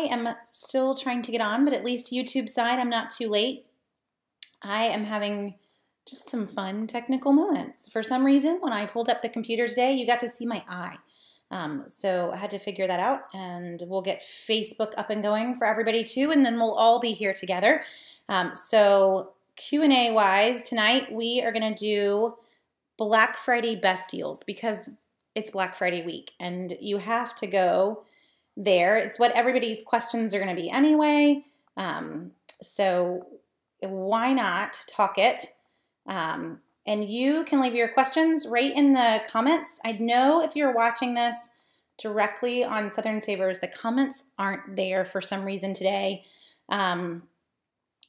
am still trying to get on, but at least YouTube side, I'm not too late. I am having just some fun technical moments. For some reason, when I pulled up the computer today, you got to see my eye. So I had to figure that out, and we'll get Facebook up and going for everybody too, and then we'll all be here together. So Q&A wise, tonight we are going to do Black Friday best deals because it's Black Friday week and you have to go there. It's what everybody's questions are going to be anyway. So why not talk it? And you can leave your questions right in the comments. I know if you're watching this directly on Southern Savers, the comments aren't there for some reason today.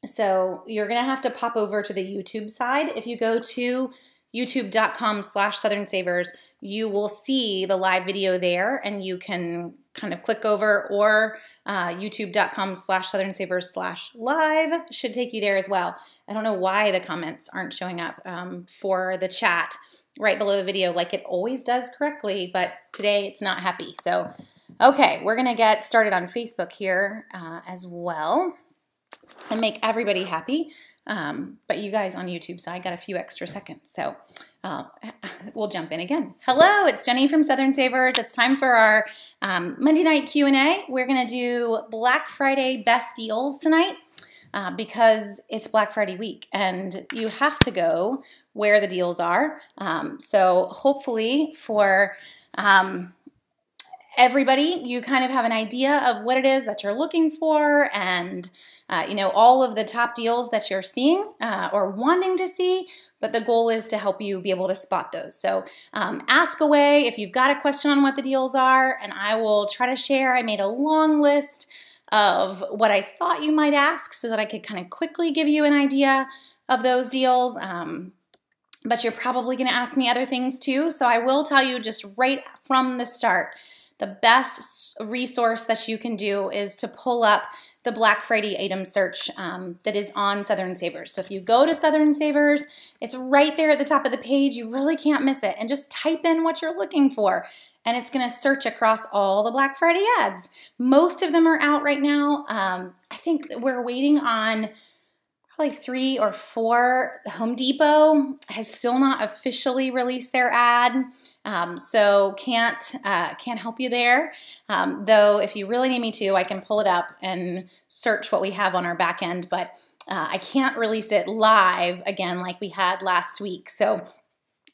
So you're going to have to pop over to the YouTube side. If you go to youtube.com/SouthernSavers, you will see the live video there, and you can kind of click over, or youtube.com/SouthernSavers/live should take you there as well. I don't know why the comments aren't showing up for the chat right below the video like it always does correctly, but today it's not happy. So, okay, we're going to get started on Facebook here as well and make everybody happy. But you guys on YouTube side got a few extra seconds, so we'll jump in again. Hello, it's Jenny from Southern Savers. It's time for our Monday night Q&A. We're going to do Black Friday best deals tonight because it's Black Friday week, and you have to go where the deals are. So hopefully for everybody, you kind of have an idea of what it is that you're looking for, and you know, all of the top deals that you're seeing or wanting to see, but the goal is to help you be able to spot those. So ask away if you've got a question on what the deals are, and I will try to share. I made a long list of what I thought you might ask so that I could kind of quickly give you an idea of those deals. But you're probably going to ask me other things too, so I will tell you just right from the start, the best resource that you can do is to pull up the Black Friday item search that is on Southern Savers. So if you go to Southern Savers, it's right there at the top of the page. You really can't miss it. And just type in what you're looking for, and it's going to search across all the Black Friday ads. Most of them are out right now. I think we're waiting on probably 3 or 4. Home Depot has still not officially released their ad, so can't help you there. Though if you really need me to, I can pull it up and search what we have on our back end, but I can't release it live again like we had last week. So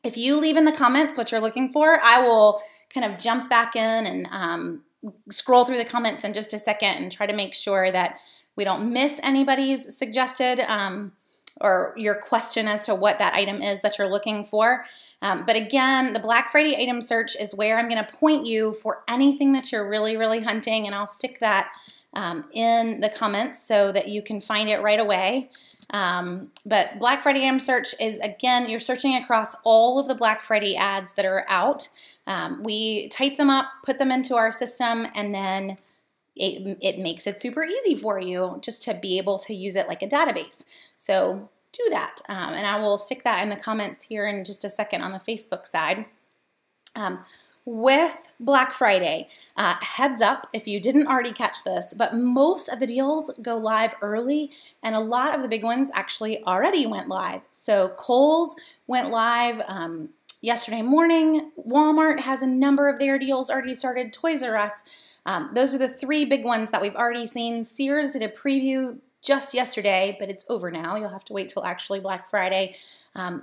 if you leave in the comments what you're looking for, I will kind of jump back in and scroll through the comments in just a second and try to make sure that we don't miss anybody's suggested or your question as to what that item is that you're looking for. But again, the Black Friday item search is where I'm going to point you for anything that you're really, really hunting, and I'll stick that in the comments so that you can find it right away. But Black Friday item search is, again, you're searching across all of the Black Friday ads that are out. We type them up, put them into our system, and then it makes it super easy for you just to be able to use it like a database. So do that, and I will stick that in the comments here in just a second on the Facebook side. With Black Friday, heads up if you didn't already catch this, but most of the deals go live early, and a lot of the big ones actually already went live. So Kohl's went live yesterday morning. Walmart has a number of their deals already started. Toys R Us. Those are the 3 big ones that we've already seen. Sears did a preview just yesterday, but it's over now. You'll have to wait till actually Black Friday.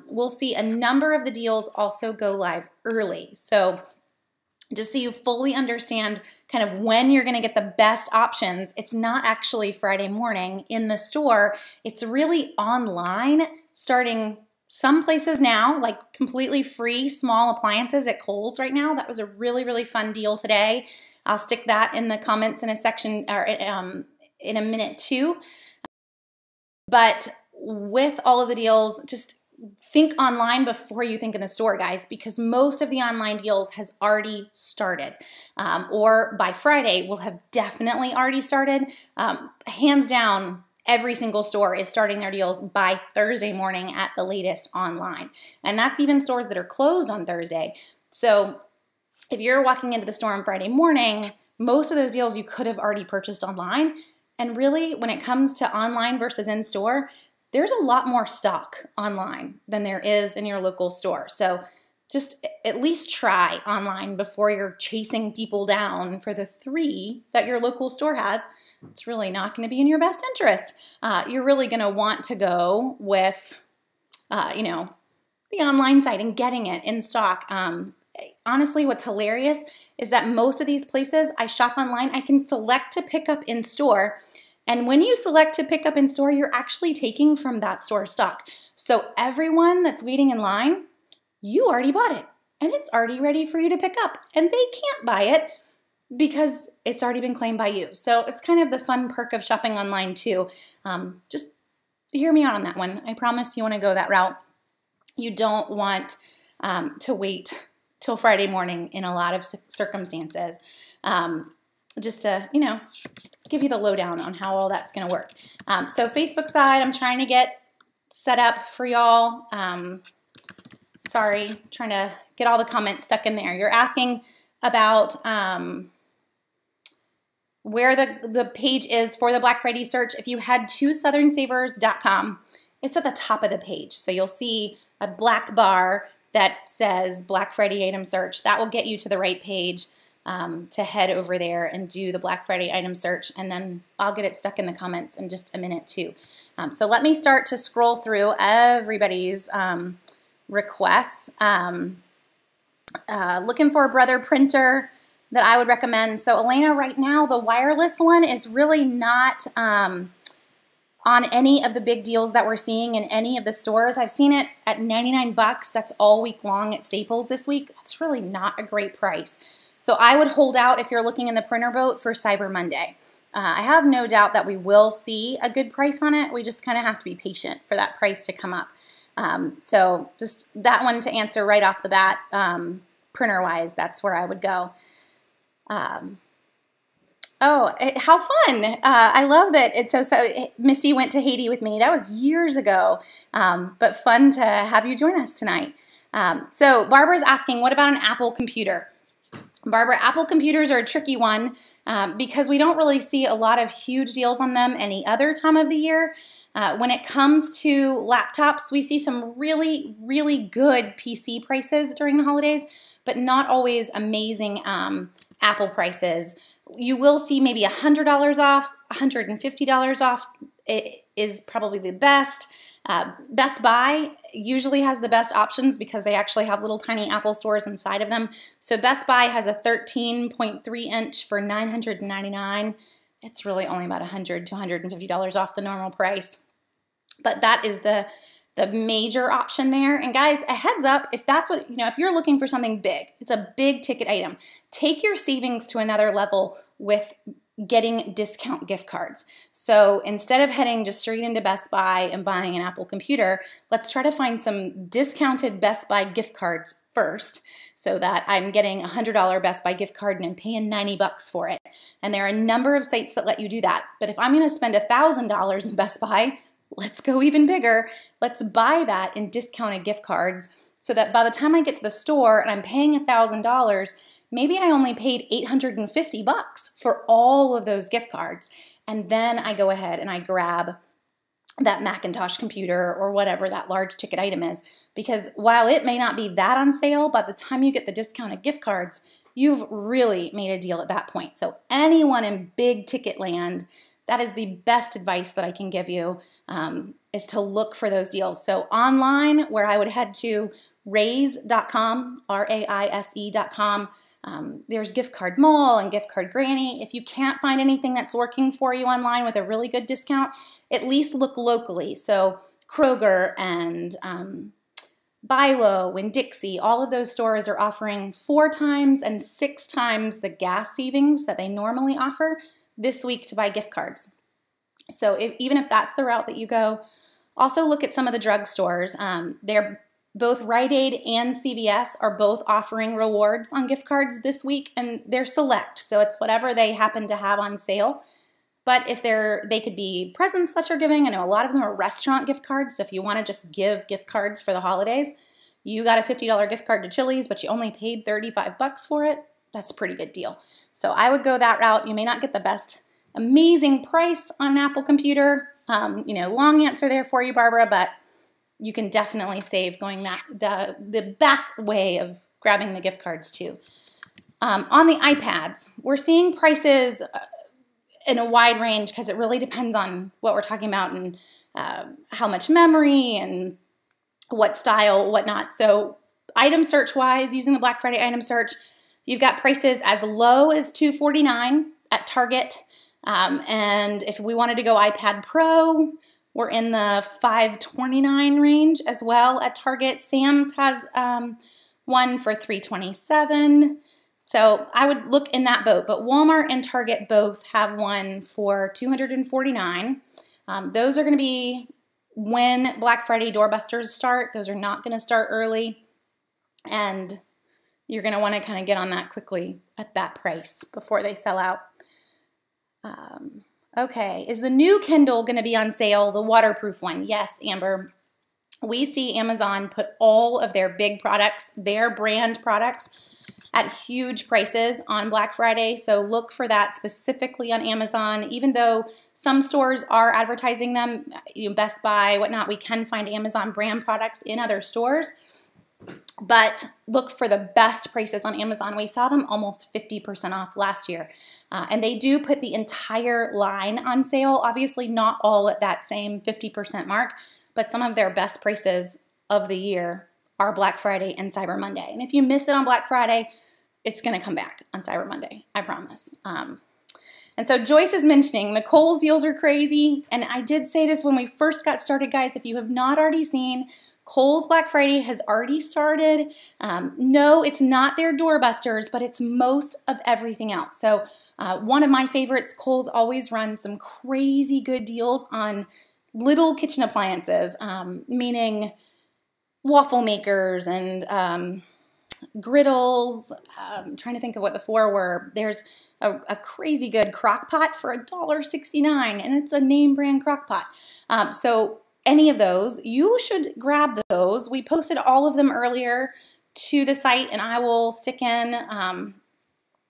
We'll see a number of the deals also go live early. So just so you fully understand kind of when you're going to get the best options, it's not actually Friday morning in the store. It's really online, starting some places now, like completely free small appliances at Kohl's right now. That was a really, really fun deal today. I'll stick that in the comments in a section, or in a minute too. But with all of the deals, just think online before you think in the store, guys, because most of the online deals has already started, or by Friday will have definitely already started. Hands down, every single store is starting their deals by Thursday morning at the latest online. And that's even stores that are closed on Thursday. So if you're walking into the store on Friday morning, most of those deals you could have already purchased online. And really, when it comes to online versus in-store, there's a lot more stock online than there is in your local store. So just at least try online before you're chasing people down for the 3 that your local store has. It's really not going to be in your best interest. You're really going to want to go with, you know, the online site and getting it in stock. Honestly, what's hilarious is that most of these places I shop online, I can select to pick up in store. And when you select to pick up in store, you're actually taking from that store stock. So everyone that's waiting in line, you already bought it and it's already ready for you to pick up, and they can't buy it because it's already been claimed by you. So it's kind of the fun perk of shopping online too. Just hear me out on that one. I promise you want to go that route. You don't want to wait till Friday morning in a lot of circumstances. Just to, you know, give you the lowdown on how all that's going to work. So Facebook side, I'm trying to get set up for y'all. Sorry, trying to get all the comments stuck in there. You're asking about where the page is for the Black Friday search. If you head to southernsavers.com, it's at the top of the page. So you'll see a black bar that says Black Friday item search. That will get you to the right page to head over there and do the Black Friday item search, and then I'll get it stuck in the comments in just a minute too. So let me start to scroll through everybody's requests. Looking for a Brother printer that I would recommend. So Elena, right now the wireless one is really not on any of the big deals that we're seeing in any of the stores. I've seen it at 99 bucks. That's all week long at Staples this week. That's really not a great price. So I would hold out if you're looking in the printer boat for Cyber Monday. I have no doubt that we will see a good price on it. We just kind of have to be patient for that price to come up. So just that one to answer right off the bat, printer-wise, that's where I would go. Oh, how fun. I love that. It's so Misty went to Haiti with me. That was years ago, but fun to have you join us tonight. So Barbara's asking, what about an Apple computer? Barbara, Apple computers are a tricky one because we don't really see a lot of huge deals on them any other time of the year. When it comes to laptops, we see some really, really good PC prices during the holidays, but not always amazing Apple prices. You will see maybe $100 off, $150 off. It is probably the best. Best Buy usually has the best options because they actually have little tiny Apple stores inside of them. So Best Buy has a 13.3 inch for $999. It's really only about $100 to $150 off the normal price. But that is the major option there. And guys, a heads up, if that's what, if you're looking for something big, it's a big ticket item, take your savings to another level with getting discount gift cards. So instead of heading just straight into Best Buy and buying an Apple computer, let's try to find some discounted Best Buy gift cards first so that I'm getting a $100 Best Buy gift card and I'm paying 90 bucks for it. And there are a number of sites that let you do that. But if I'm going to spend $1,000 in Best Buy, let's go even bigger. Let's buy that in discounted gift cards so that by the time I get to the store and I'm paying $1,000, maybe I only paid 850 bucks for all of those gift cards. And then I go ahead and I grab that Macintosh computer or whatever that large ticket item is. Because while it may not be that on sale, by the time you get the discounted gift cards, you've really made a deal at that point. So anyone in big ticket land, that is the best advice that I can give you, is to look for those deals. So online, where I would head to raise.com, raise.com, there's Gift Card Mall and Gift Card Granny. If you can't find anything that's working for you online with a really good discount, at least look locally. So Kroger and Bilo and Dixie, all of those stores are offering 4 times and 6 times the gas savings that they normally offer this week to buy gift cards. So even if that's the route that you go, also look at some of the drugstores. They're both Rite Aid and CVS are both offering rewards on gift cards this week, and they're select, so it's whatever they happen to have on sale. But if they could be presents that you're giving. I know a lot of them are restaurant gift cards, so if you want to just give gift cards for the holidays, you got a $50 gift card to Chili's, but you only paid 35 bucks for it. that's a pretty good deal. So I would go that route. You may not get the best amazing price on an Apple computer. You know, long answer there for you, Barbara, but you can definitely save going the back way of grabbing the gift cards too. On the iPads, we're seeing prices in a wide range because it really depends on what we're talking about and how much memory and what style, whatnot. So item search wise, using the Black Friday item search, you've got prices as low as $249 at Target. And if we wanted to go iPad Pro, we're in the $529 range as well at Target. Sam's has one for $327. So I would look in that boat, but Walmart and Target both have one for $249. Those are going to be when Black Friday doorbusters start. Those are not going to start early, and you're going to want to kind of get on that quickly at that price before they sell out. Okay, is the new Kindle going to be on sale, the waterproof one? Yes, Amber. We see Amazon put all of their big products, their brand products, at huge prices on Black Friday, so look for that specifically on Amazon. Even though some stores are advertising them, you know, Best Buy, whatnot, we can find Amazon brand products in other stores, but look for the best prices on Amazon. We saw them almost 50% off last year, and they do put the entire line on sale. Obviously not all at that same 50% mark, but some of their best prices of the year are Black Friday and Cyber Monday. And if you miss it on Black Friday, it's going to come back on Cyber Monday, I promise. And so Joyce is mentioning the Kohl's deals are crazy. And I did say this when we first got started, guys. If you have not already seen, Kohl's Black Friday has already started. No, it's not their doorbusters, but it's most of everything else. So one of my favorites, Kohl's always runs some crazy good deals on little kitchen appliances, meaning waffle makers and griddles. I'm trying to think of what the four were. There's a crazy good crock pot for $1.69, and it's a name brand crock pot. So any of those, you should grab those. We posted all of them earlier to the site, and I will stick in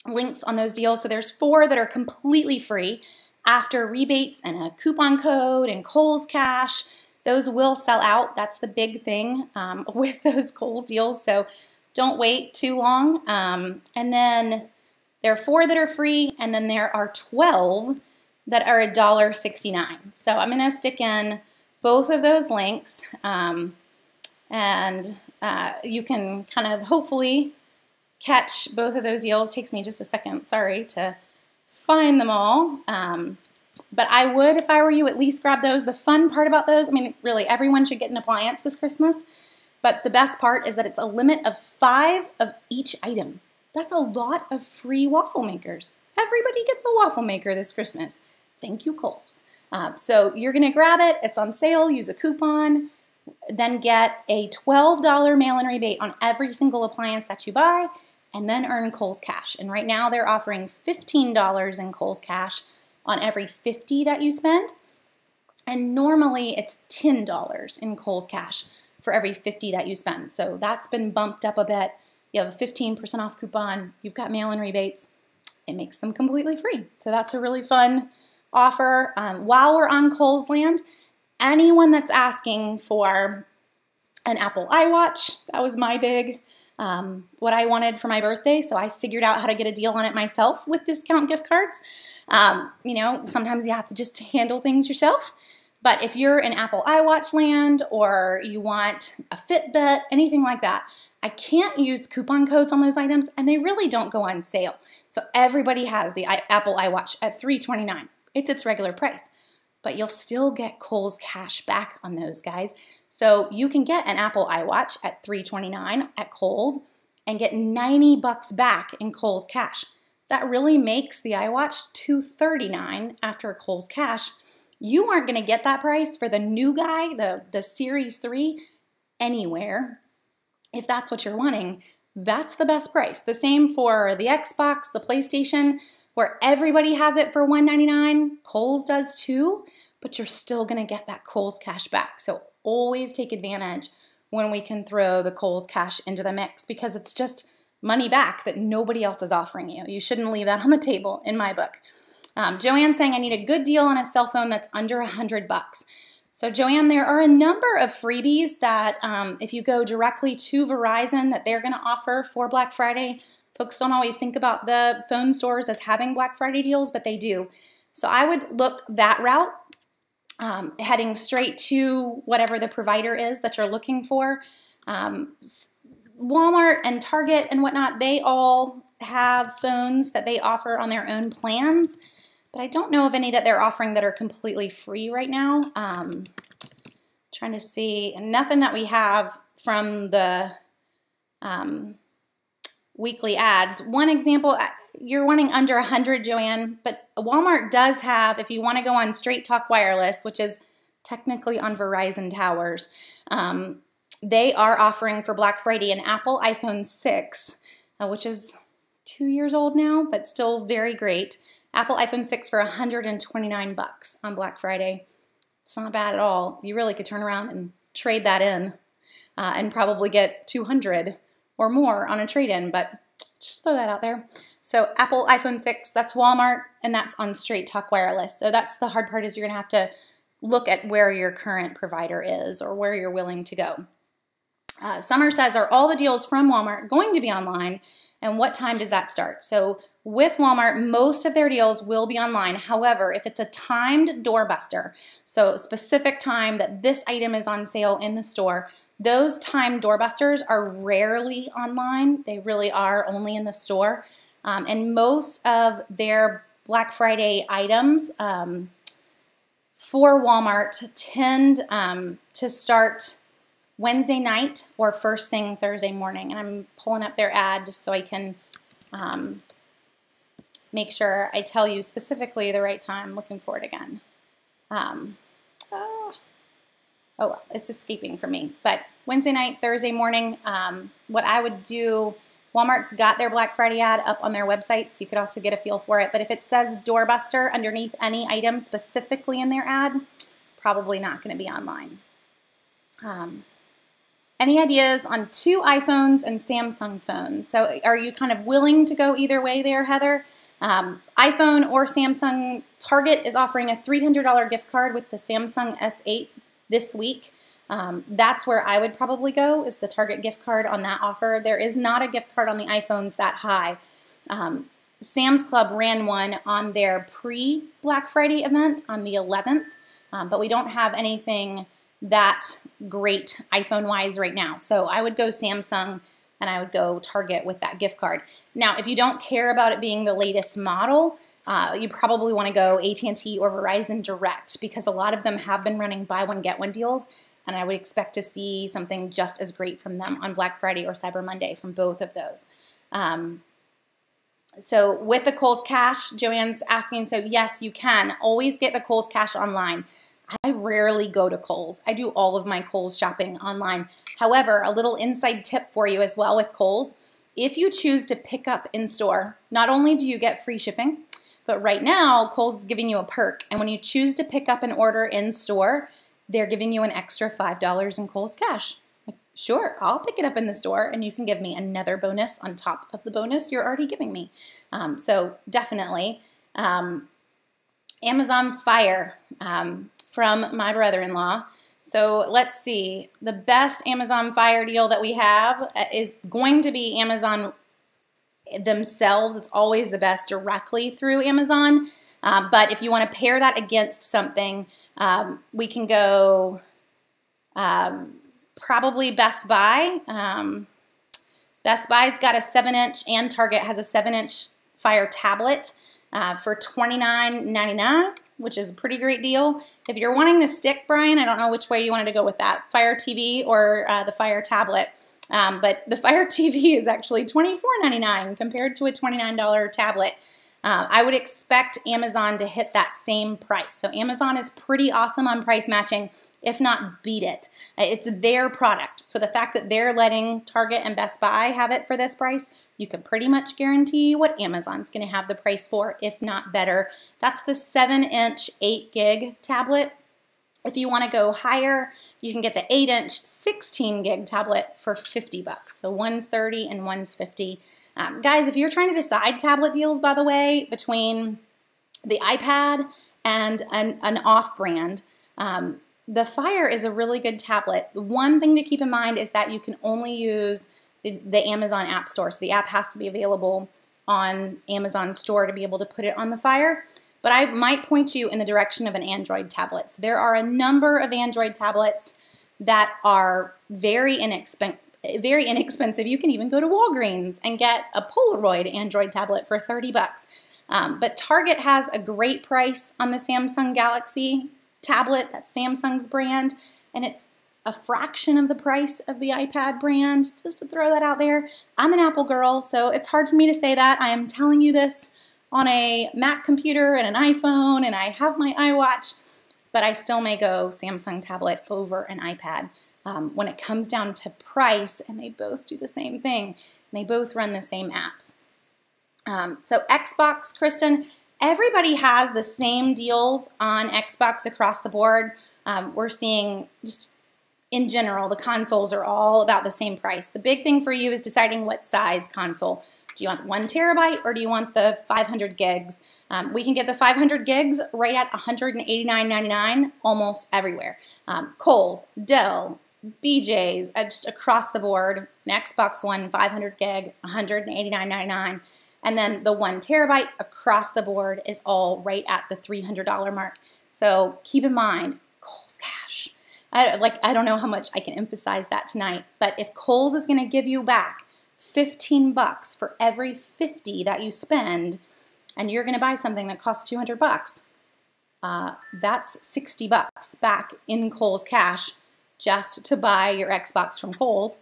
links on those deals. So there's 4 that are completely free after rebates and a coupon code and Kohl's Cash. Those will sell out. That's the big thing with those Kohl's deals. So don't wait too long. And then there are 4 that are free, and then there are 12 that are $1.69. So I'm going to stick in both of those links, and you can kind of hopefully catch both of those deals. Takes me just a second, sorry, to find them all. But I would, if I were you, at least grab those. The fun part about those, I mean, really, everyone should get an appliance this Christmas. But the best part is that it's a limit of 5 of each item. That's a lot of free waffle makers. Everybody gets a waffle maker this Christmas. Thank you, Kohl's. So you're going to grab it. It's on sale. Use a coupon. Then get a $12 mail-in rebate on every single appliance that you buy, and then earn Kohl's Cash. And right now they're offering $15 in Kohl's Cash on every $50 that you spend. And normally it's $10 in Kohl's Cash for every $50 that you spend. So that's been bumped up a bit. You have a 15% off coupon. You've got mail-in rebates. It makes them completely free. So that's a really fun offer. While we're on Kohl's land, anyone that's asking for an Apple iWatch, that was my big, what I wanted for my birthday. So I figured out how to get a deal on it myself with discount gift cards. You know, sometimes you have to just handle things yourself. But if you're in Apple iWatch land, or you want a Fitbit, anything like that, I can't use coupon codes on those items, and they really don't go on sale. So everybody has the Apple iWatch at $329. It's its regular price. But you'll still get Kohl's Cash back on those, guys. So you can get an Apple iWatch at $329 at Kohl's and get $90 back in Kohl's Cash. That really makes the iWatch $239 after Kohl's Cash. You aren't going to get that price for the new guy, the Series 3, anywhere. If that's what you're wanting, that's the best price. The same for the Xbox, the PlayStation, where everybody has it for $199. Kohl's does too, but you're still going to get that Kohl's Cash back. So always take advantage when we can throw the Kohl's Cash into the mix, because it's just money back that nobody else is offering you. You shouldn't leave that on the table in my book. Joanne's saying, I need a good deal on a cell phone that's under $100. So Joanne, there are a number of freebies that if you go directly to Verizon that they're going to offer for Black Friday. Folks don't always think about the phone stores as having Black Friday deals, but they do. So I would look that route, heading straight to whatever the provider is that you're looking for. Walmart and Target and whatnot, they all have phones that they offer on their own plans. But I don't know of any that they're offering that are completely free right now. Trying to see, nothing that we have from the weekly ads. One example, you're wanting under 100, Joanne, but Walmart does have, if you want to go on Straight Talk Wireless, which is technically on Verizon towers, they are offering for Black Friday an Apple iPhone 6, which is 2 years old now, but still very great. Apple iPhone 6 for $129 on Black Friday. It's not bad at all. You really could turn around and trade that in and probably get 200 or more on a trade-in, but just throw that out there. So Apple iPhone 6, that's Walmart, and that's on Straight Talk Wireless. So that's the hard part, is you're going to have to look at where your current provider is or where you're willing to go. Summer says, are all the deals from Walmart going to be online? And what time does that start? So with Walmart, most of their deals will be online. However, if it's a timed doorbuster, so specific time that this item is on sale in the store, those timed doorbusters are rarely online. They really are only in the store. And most of their Black Friday items for Walmart tend to start Wednesday night or first thing Thursday morning. And I'm pulling up their ad just so I can make sure I tell you specifically the right time. I'm looking for it again. Oh, it's escaping from me. But Wednesday night, Thursday morning, what I would do, Walmart's got their Black Friday ad up on their website, so you could also get a feel for it. But if it says doorbuster underneath any item specifically in their ad, probably not going to be online. Any ideas on 2 iPhones and Samsung phones? So are you kind of willing to go either way there, Heather? iPhone or Samsung. Target is offering a $300 gift card with the Samsung S8 this week. That's where I would probably go, is the Target gift card on that offer. There is not a gift card on the iPhones that high. Sam's Club ran one on their pre-Black Friday event on the 11th, but we don't have anything that great iPhone-wise right now. So I would go Samsung and I would go Target with that gift card. Now, if you don't care about it being the latest model, you probably want to go AT&T or Verizon Direct, because a lot of them have been running buy one, get one deals, and I would expect to see something just as great from them on Black Friday or Cyber Monday from both of those. So with the Kohl's Cash, Joanne's asking, so yes, you can always get the Kohl's Cash online. I rarely go to Kohl's. I do all of my Kohl's shopping online. However, a little inside tip for you as well with Kohl's. If you choose to pick up in store, not only do you get free shipping, but right now Kohl's is giving you a perk. And when you choose to pick up an order in store, they're giving you an extra $5 in Kohl's Cash. Like, sure, I'll pick it up in the store and you can give me another bonus on top of the bonus you're already giving me. So definitely. Amazon Fire. From my brother-in-law. So let's see, the best Amazon Fire deal that we have is going to be Amazon themselves. It's always the best directly through Amazon. But if you want to pair that against something, we can go probably Best Buy. Best Buy's got a 7-inch and Target has a 7-inch Fire tablet for $29.99. which is a pretty great deal. If you're wanting the stick, Brian, I don't know which way you wanted to go with that, Fire TV or the Fire tablet. But the Fire TV is actually $24.99 compared to a $29 tablet. I would expect Amazon to hit that same price. So Amazon is pretty awesome on price matching, if not beat it. It's their product. So the fact that they're letting Target and Best Buy have it for this price, you can pretty much guarantee what Amazon's going to have the price for, if not better. That's the 7-inch 8 gig tablet. If you want to go higher, you can get the 8-inch 16 gig tablet for 50 bucks. So one's 30 and one's 50. Guys, if you're trying to decide tablet deals, by the way, between the iPad and an off-brand, the Fire is a really good tablet. The one thing to keep in mind is that you can only use the Amazon App Store. So the app has to be available on Amazon Store to be able to put it on the Fire. But I might point you in the direction of an Android tablet. So there are a number of Android tablets that are very inexpensive. You can even go to Walgreens and get a Polaroid Android tablet for 30 bucks. But Target has a great price on the Samsung Galaxy tablet. That's Samsung's brand, and it's a fraction of the price of the iPad brand, just to throw that out there. I'm an Apple girl, so it's hard for me to say that. I am telling you this on a Mac computer and an iPhone, and I have my iWatch, but I still may go Samsung tablet over an iPad when it comes down to price, and they both do the same thing, and they both run the same apps. So Xbox, Kristen, everybody has the same deals on Xbox across the board. We're seeing just in general, the consoles are all about the same price. The big thing for you is deciding what size console. Do you want 1 terabyte or do you want the 500 gigs? We can get the 500 gigs right at $189.99 almost everywhere. Kohl's, Dell, BJ's, just across the board. An Xbox One 500 gig, $189.99. And then the 1 terabyte across the board is all right at the $300 mark. So keep in mind, Kohl's Cash. I don't know how much I can emphasize that tonight, but if Kohl's is going to give you back 15 bucks for every 50 that you spend, and you're going to buy something that costs 200 bucks, that's 60 bucks back in Kohl's Cash just to buy your Xbox from Kohl's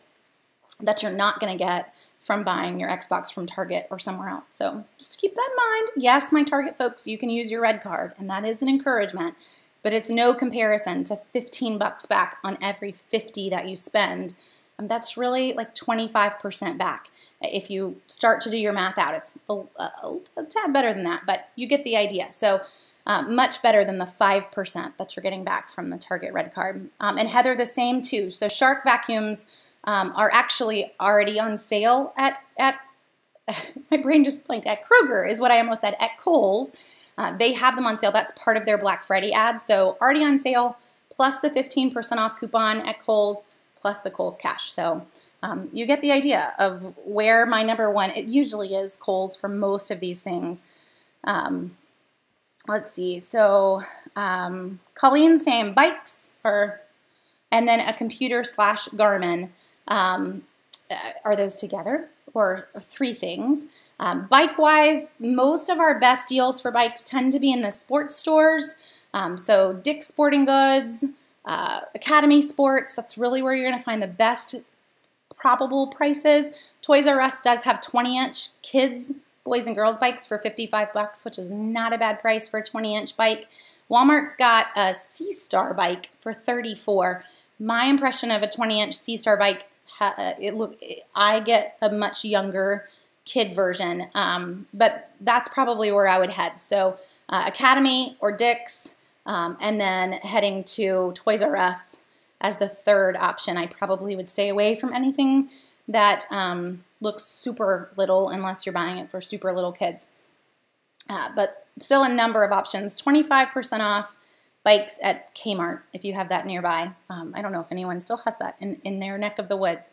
that you're not going to get from buying your Xbox from Target or somewhere else. So just keep that in mind. Yes, my Target folks, you can use your red card, and that is an encouragement, but it's no comparison to 15 bucks back on every 50 that you spend. That's really like 25% back. If you start to do your math out, it's a tad better than that, but you get the idea. So much better than the 5% that you're getting back from the Target red card. And Heather, the same too. So Shark vacuums are actually already on sale at my brain just blanked, at Kroger is what I almost said, at Kohl's. They have them on sale. That's part of their Black Friday ad. So already on sale, plus the 15% off coupon at Kohl's, plus the Kohl's Cash. So you get the idea of where my number one, it usually is Kohl's for most of these things. Let's see. So Colleen saying bikes, and then a computer / Garmin. Are those together or three things? Bike-wise, most of our best deals for bikes tend to be in the sports stores. So Dick's Sporting Goods, Academy Sports, that's really where you're going to find the best probable prices. Toys R Us does have 20-inch kids, boys and girls bikes for 55 bucks, which is not a bad price for a 20-inch bike. Walmart's got a C-Star bike for 34. My impression of a 20-inch C-Star bike, I get a much younger kid version, but that's probably where I would head. So Academy or Dick's, and then heading to Toys R Us as the third option. I probably would stay away from anything that looks super little unless you're buying it for super little kids. But still a number of options. 25% off bikes at Kmart if you have that nearby. I don't know if anyone still has that in their neck of the woods.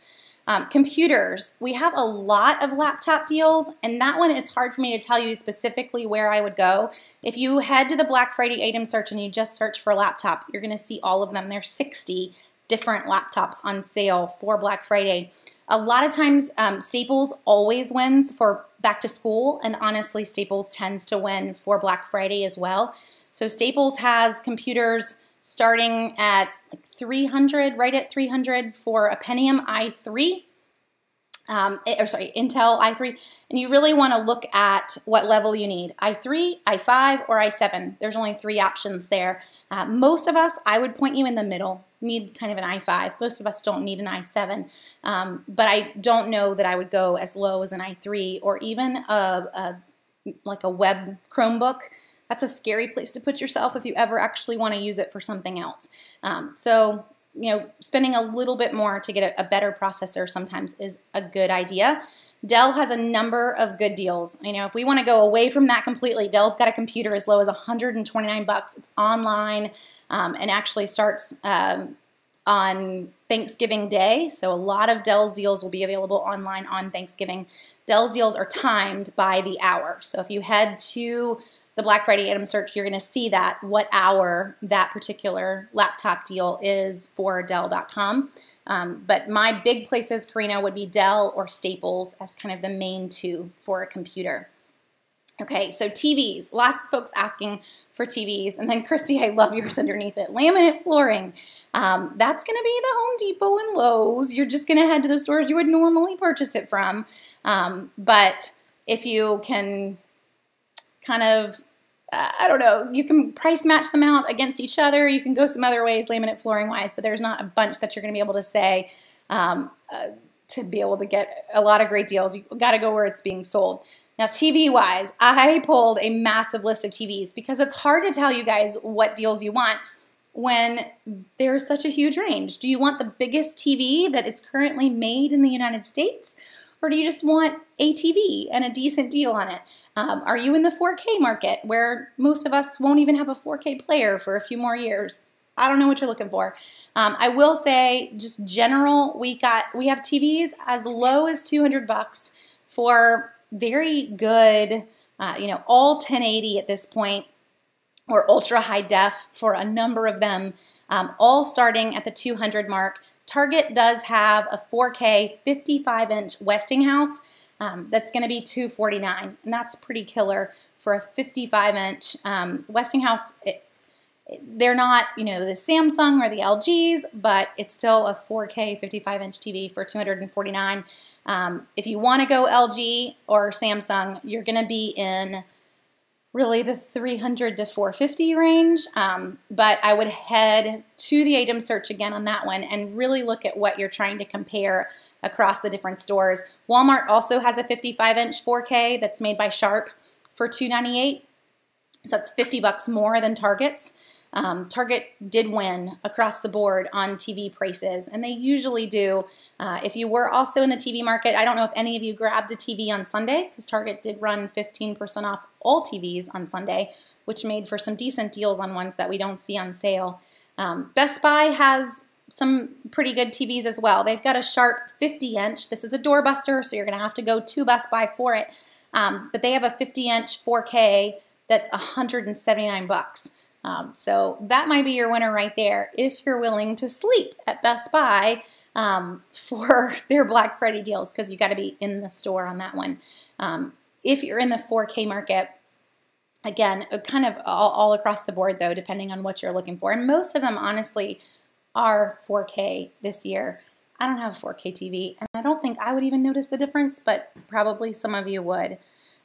Computers, we have a lot of laptop deals, and that one is hard for me to tell you specifically where I would go. If you head to the Black Friday item search and you just search for laptop, you're going to see all of them. There's 60 different laptops on sale for Black Friday. A lot of times Staples always wins for back to school, and honestly Staples tends to win for Black Friday as well. So Staples has computers starting at like 300, right at 300 for a Pentium i3, Intel i3, and you really want to look at what level you need, i3, i5, or i7. There's only 3 options there. Most of us, I would point you in the middle, need kind of an i5. Most of us don't need an i7, but I don't know that I would go as low as an i3 or even like a web Chromebook. that's a scary place to put yourself if you ever actually want to use it for something else. So, you know, spending a little bit more to get a better processor sometimes is a good idea. Dell has a number of good deals. You know, if we want to go away from that completely, Dell's got a computer as low as $129. It's online and actually starts on Thanksgiving Day. So a lot of Dell's deals will be available online on Thanksgiving. Dell's deals are timed by the hour. So if you head to the Black Friday item search, you're going to see that what hour that particular laptop deal is for Dell.com. But my big places, Karina, would be Dell or Staples as kind of the main two for a computer. Okay, so TVs. Lots of folks asking for TVs. And then, Christy, I love yours underneath it. Laminate flooring. That's going to be the Home Depot and Lowe's. You're just going to head to the stores you would normally purchase it from. But if you can kind of, I don't know, you can price match them out against each other. You can go some other ways, laminate flooring wise, but there's not a bunch that you're going to be able to say to be able to get a lot of great deals. You've got to go where it's being sold. Now, TV wise, I pulled a massive list of TVs because it's hard to tell you guys what deals you want when there's such a huge range. Do you want the biggest TV that is currently made in the United States? Or do you just want a TV and a decent deal on it? Are you in the 4K market where most of us won't even have a 4K player for a few more years? I don't know what you're looking for. I will say, just general, we have TVs as low as $200 for very good, you know, all 1080 at this point, or ultra high def for a number of them, all starting at the 200 mark. Target does have a 4K 55-inch Westinghouse that's going to be $249, and that's pretty killer for a 55-inch Westinghouse. They're not, you know, the Samsung or the LGs, but it's still a 4K 55-inch TV for $249. If you want to go LG or Samsung, you're going to be in really the $300 to $450 range, but I would head to the item search again on that one and really look at what you're trying to compare across the different stores. Walmart also has a 55-inch 4K that's made by Sharp for $298, so that's $50 more than Target's. Target did win across the board on TV prices, and they usually do. If you were also in the TV market, I don't know if any of you grabbed a TV on Sunday, because Target did run 15% off all TVs on Sunday, which made for some decent deals on ones that we don't see on sale. Best Buy has some pretty good TVs as well. They've got a Sharp 50-inch. This is a doorbuster, so you're going to have to go to Best Buy for it. But they have a 50-inch 4K that's $179. So that might be your winner right there if you're willing to sleep at Best Buy for their Black Friday deals, because you got to be in the store on that one. If you're in the 4K market, again, kind of all across the board though, depending on what you're looking for. And most of them honestly are 4K this year. I don't have a 4K TV, and I don't think I would even notice the difference, but probably some of you would.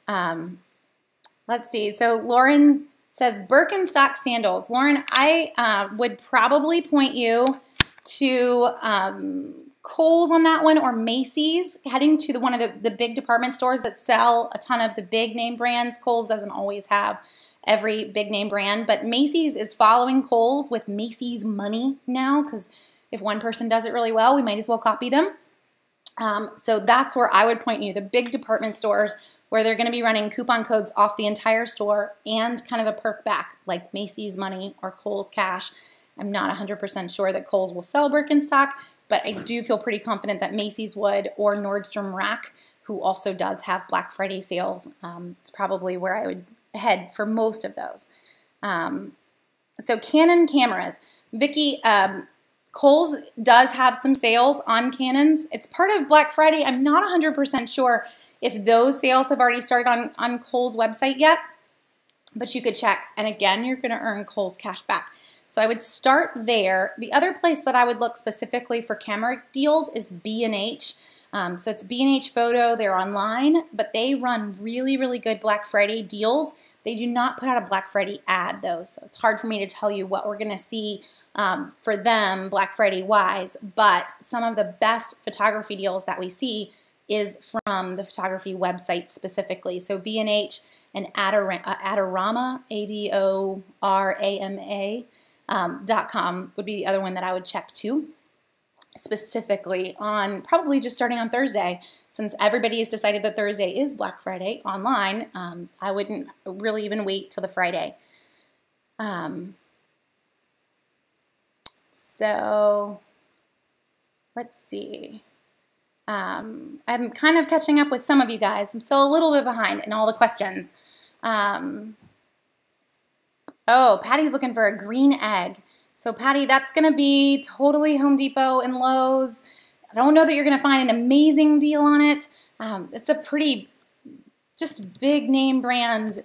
Let's see. So Lauren says Birkenstock sandals. Lauren, I would probably point you to Kohl's on that one, or Macy's, heading to one of the big department stores that sell a ton of the big name brands. Kohl's doesn't always have every big name brand, but Macy's is following Kohl's with Macy's money now, because if one person does it really well, we might as well copy them. So that's where I would point you, the big department stores, where they're going to be running coupon codes off the entire store and kind of a perk back, like Macy's Money or Kohl's Cash. I'm not 100% sure that Kohl's will sell Birkenstock, but I do feel pretty confident that Macy's would, or Nordstrom Rack, who also does have Black Friday sales. It's probably where I would head for most of those. So Canon cameras. Vicki, Kohl's does have some sales on Canons. It's part of Black Friday. I'm not 100% sure if those sales have already started on Kohl's website yet, but you could check. And again, you're going to earn Kohl's cash back. So I would start there. The other place that I would look specifically for camera deals is B&H. So it's B&H Photo. They're online, but they run really, really good Black Friday deals. They do not put out a Black Friday ad though, so it's hard for me to tell you what we're going to see for them Black Friday wise, but some of the best photography deals that we see is from the photography website specifically. So B&H and Adorama, ADORAMA, .com would be the other one that I would check too, specifically on probably just starting on Thursday. Since everybody has decided that Thursday is Black Friday online, I wouldn't really even wait till the Friday. So let's see. I'm kind of catching up with some of you guys. I'm still a little bit behind in all the questions. Oh, Patty's looking for a green egg. So Patty, that's going to be totally Home Depot and Lowe's. I don't know that you're going to find an amazing deal on it. It's a pretty just big name brand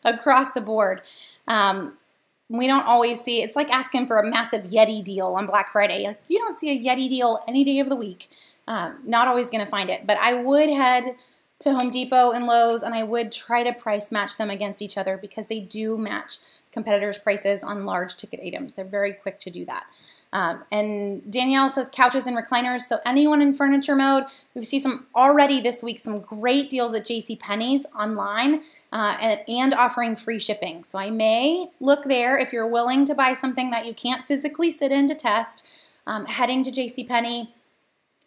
across the board. We don't always see, it's like asking for a massive Yeti deal on Black Friday. Like, you don't see a Yeti deal any day of the week. Not always going to find it. But I would head to Home Depot and Lowe's, and I would try to price match them against each other because they do match competitors' prices on large ticket items. They're very quick to do that. And Danielle says couches and recliners. So anyone in furniture mode, we've seen some already this week, some great deals at JCPenney's online and offering free shipping. So I may look there if you're willing to buy something that you can't physically sit in to test, heading to JCPenney,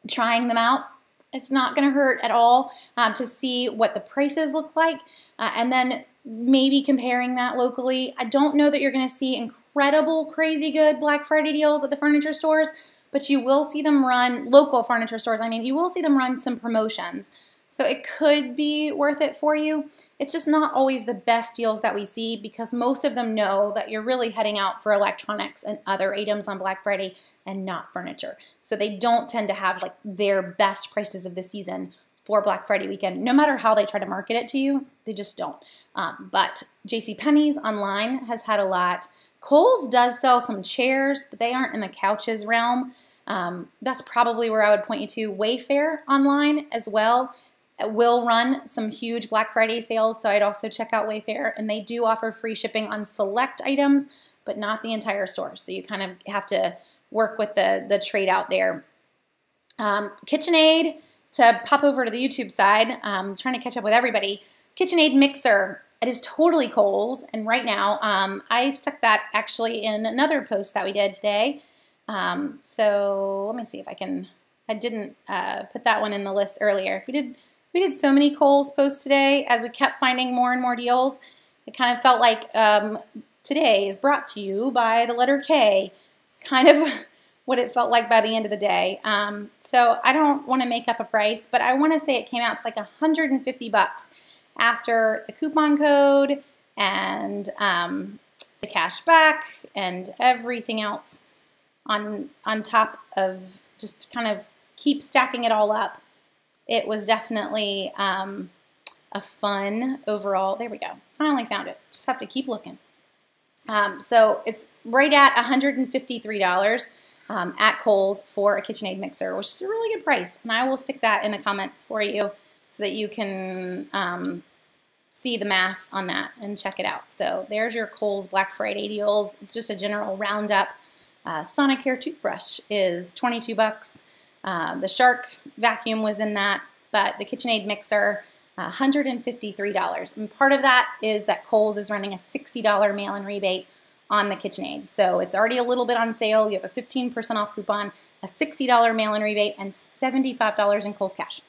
trying them out. It's not going to hurt at all to see what the prices look like, and then maybe comparing that locally. I don't know that you're going to see incredible, crazy good Black Friday deals at the furniture stores, but you will see them run, local furniture stores, I mean, you will see them run some promotions. So it could be worth it for you. It's just not always the best deals that we see because most of them know that you're really heading out for electronics and other items on Black Friday and not furniture. So they don't tend to have like their best prices of the season for Black Friday weekend. No matter how they try to market it to you, they just don't. But JCPenney's online has had a lot. Kohl's does sell some chairs, but they aren't in the couches realm. That's probably where I would point you to. Wayfair online as well will run some huge Black Friday sales, so I'd also check out Wayfair, and they do offer free shipping on select items, but not the entire store, so you kind of have to work with the trade out there. KitchenAid, to pop over to the YouTube side, trying to catch up with everybody. KitchenAid mixer, it is totally Kohl's, and right now I stuck that actually in another post that we did today. So let me see if I can. I didn't put that one in the list earlier. We did so many Kohl's posts today as we kept finding more and more deals. It kind of felt like today is brought to you by the letter K. It's kind of what it felt like by the end of the day. So I don't want to make up a price, but I want to say it came out to like $150 after the coupon code and the cash back and everything else on top of just kind of keep stacking it all up. It was definitely a fun overall. There we go. Finally found it. Just have to keep looking. So it's right at $153 at Kohl's for a KitchenAid mixer, which is a really good price. And I will stick that in the comments for you so that you can see the math on that and check it out. So there's your Kohl's Black Friday deals. It's just a general roundup. Sonicare toothbrush is $22. The Shark vacuum was in that, but the KitchenAid mixer, $153. And part of that is that Kohl's is running a $60 mail-in rebate on the KitchenAid. So it's already a little bit on sale. You have a 15% off coupon, a $60 mail-in rebate, and $75 in Kohl's cash.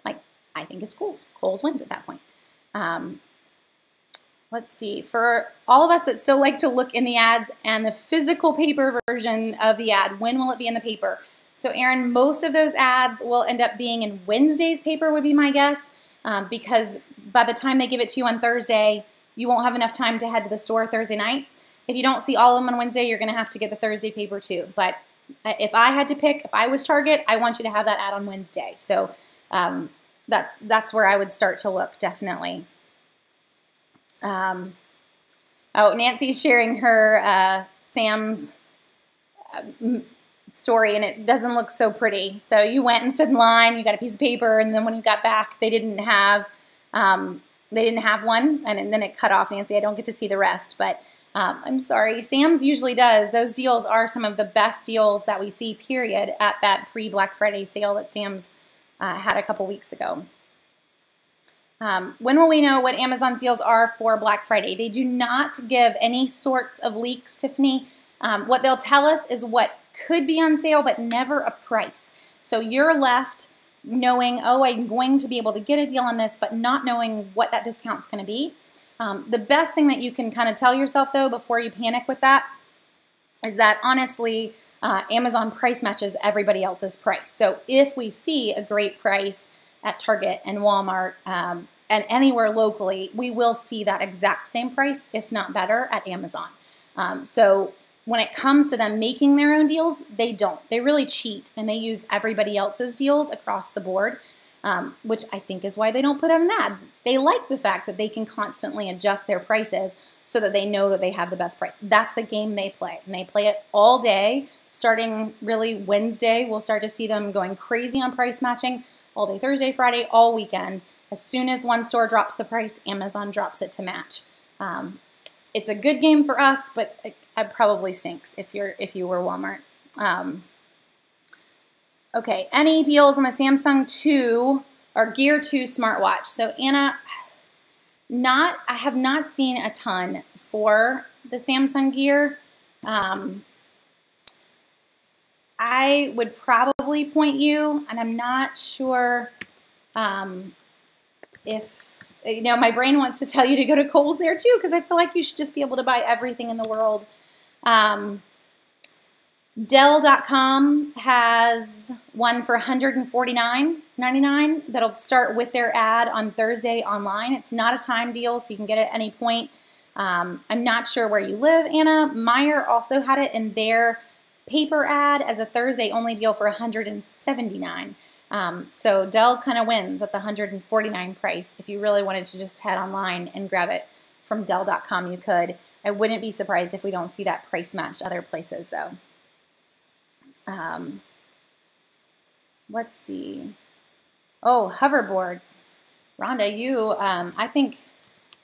Like, I think it's Kohl's. Kohl's wins at that point. Let's see. For all of us that still like to look in the ads and the physical paper version of the ad, when will it be in the paper? So Erin, most of those ads will end up being in Wednesday's paper would be my guess, because by the time they give it to you on Thursday, you won't have enough time to head to the store Thursday night. If you don't see all of them on Wednesday, you're going to have to get the Thursday paper too. But if I had to pick, if I was Target, I want you to have that ad on Wednesday. So that's where I would start to look, definitely. Oh, Nancy's sharing her Sam's story, and it doesn't look so pretty. So you went and stood in line, you got a piece of paper, and then when you got back, they didn't have one, and then it cut off. Nancy, I don't get to see the rest, but I'm sorry. Sam's usually does. Those deals are some of the best deals that we see, period, at that pre-Black Friday sale that Sam's had a couple weeks ago. When will we know what Amazon's deals are for Black Friday? They do not give any sorts of leaks, Tiffany. What they'll tell us is what could be on sale, but never a price. So you're left knowing, oh, I'm going to be able to get a deal on this, but not knowing what that discount's going to be. The best thing that you can kind of tell yourself, though, before you panic with that, is that honestly, Amazon price matches everybody else's price. So if we see a great price at Target and Walmart and anywhere locally, we will see that exact same price, if not better, at Amazon. So when it comes to them making their own deals, they don't. They really cheat, and they use everybody else's deals across the board, which I think is why they don't put out an ad. They like the fact that they can constantly adjust their prices so that they know that they have the best price. That's the game they play, and they play it all day. Starting really Wednesday, we'll start to see them going crazy on price matching all day Thursday, Friday, all weekend. As soon as one store drops the price, Amazon drops it to match. It's a good game for us, but it probably stinks if you were Walmart. Okay, any deals on the Samsung 2 or Gear 2 smartwatch? So Anna, I have not seen a ton for the Samsung Gear. I would probably point you, and I'm not sure if, you know, my brain wants to tell you to go to Kohl's there too, because I feel like you should just be able to buy everything in the world. Dell.com has one for $149.99 that'll start with their ad on Thursday online. It's not a time deal, so you can get it at any point. I'm not sure where you live, Anna. Meyer also had it in their paper ad as a Thursday only deal for $179. So Dell kind of wins at the $149 price. If you really wanted to just head online and grab it from Dell.com, you could. I wouldn't be surprised if we don't see that price matched other places, though. Let's see. Oh, hoverboards. Rhonda, you, I think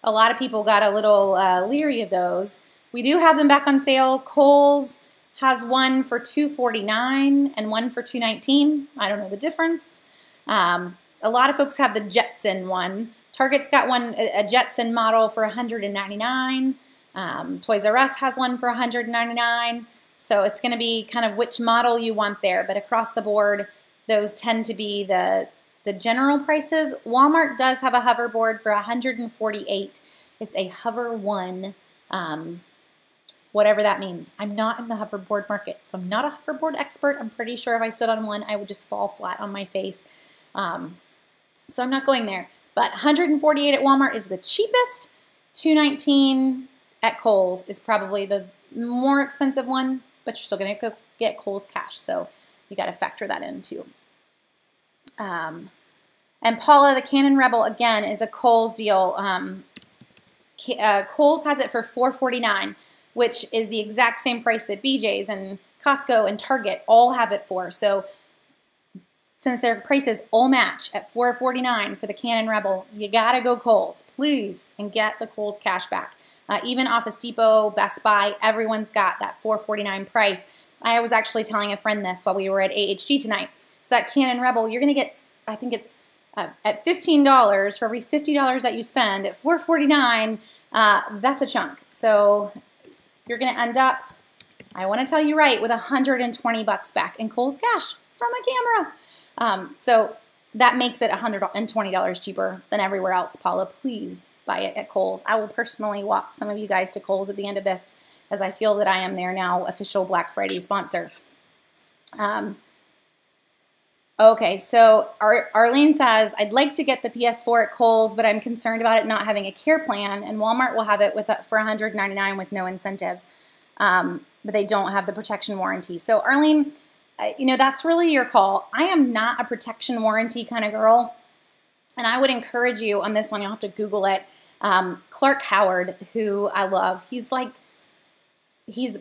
a lot of people got a little leery of those. We do have them back on sale. Kohl's has one for $249 and one for $219. I don't know the difference. A lot of folks have the Jetson one. Target's got one, a Jetson model for $199. Toys R Us has one for $199. So it's going to be kind of which model you want there. But across the board, those tend to be the general prices. Walmart does have a hoverboard for $148. It's a Hover One, whatever that means. I'm not in the hoverboard market, so I'm not a hoverboard expert. I'm pretty sure if I stood on one, I would just fall flat on my face. So I'm not going there. But $148 at Walmart is the cheapest. $219 at Kohl's is probably the more expensive one, but you're still going to go get Kohl's cash, so you got to factor that in too. And Paula, the Canon Rebel, again, is a Kohl's deal. Kohl's has it for $449, which is the exact same price that BJ's and Costco and Target all have it for. So since their prices all match at $449 for the Canon Rebel, you gotta go Kohl's, please, and get the Kohl's cash back. Even Office Depot, Best Buy, everyone's got that $449 price. I was actually telling a friend this while we were at AHG tonight. So that Canon Rebel, you're gonna get, I think it's at $15 for every $50 that you spend. At $449, that's a chunk. So you're gonna end up, I wanna tell you right, with $120 back in Kohl's cash from a camera. So that makes it $120 cheaper than everywhere else. Paula, please buy it at Kohl's. I will personally walk some of you guys to Kohl's at the end of this, as I feel that I am their now official Black Friday sponsor. Okay, so Arlene says, I'd like to get the PS4 at Kohl's, but I'm concerned about it not having a care plan, and Walmart will have it for $199 with no incentives, but they don't have the protection warranty. So Arlene, you know, that's really your call. I am not a protection warranty kind of girl, and I would encourage you on this one, you'll have to Google it, Clark Howard, who I love. He's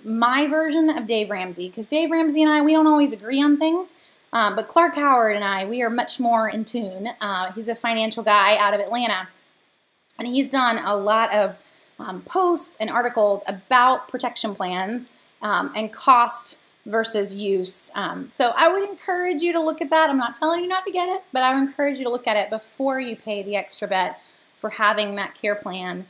my version of Dave Ramsey, because Dave Ramsey and I, we don't always agree on things, but Clark Howard and I, we are much more in tune. He's a financial guy out of Atlanta, and he's done a lot of posts and articles about protection plans and cost versus use. So I would encourage you to look at that. I'm not telling you not to get it, but I would encourage you to look at it before you pay the extra bet for having that care plan.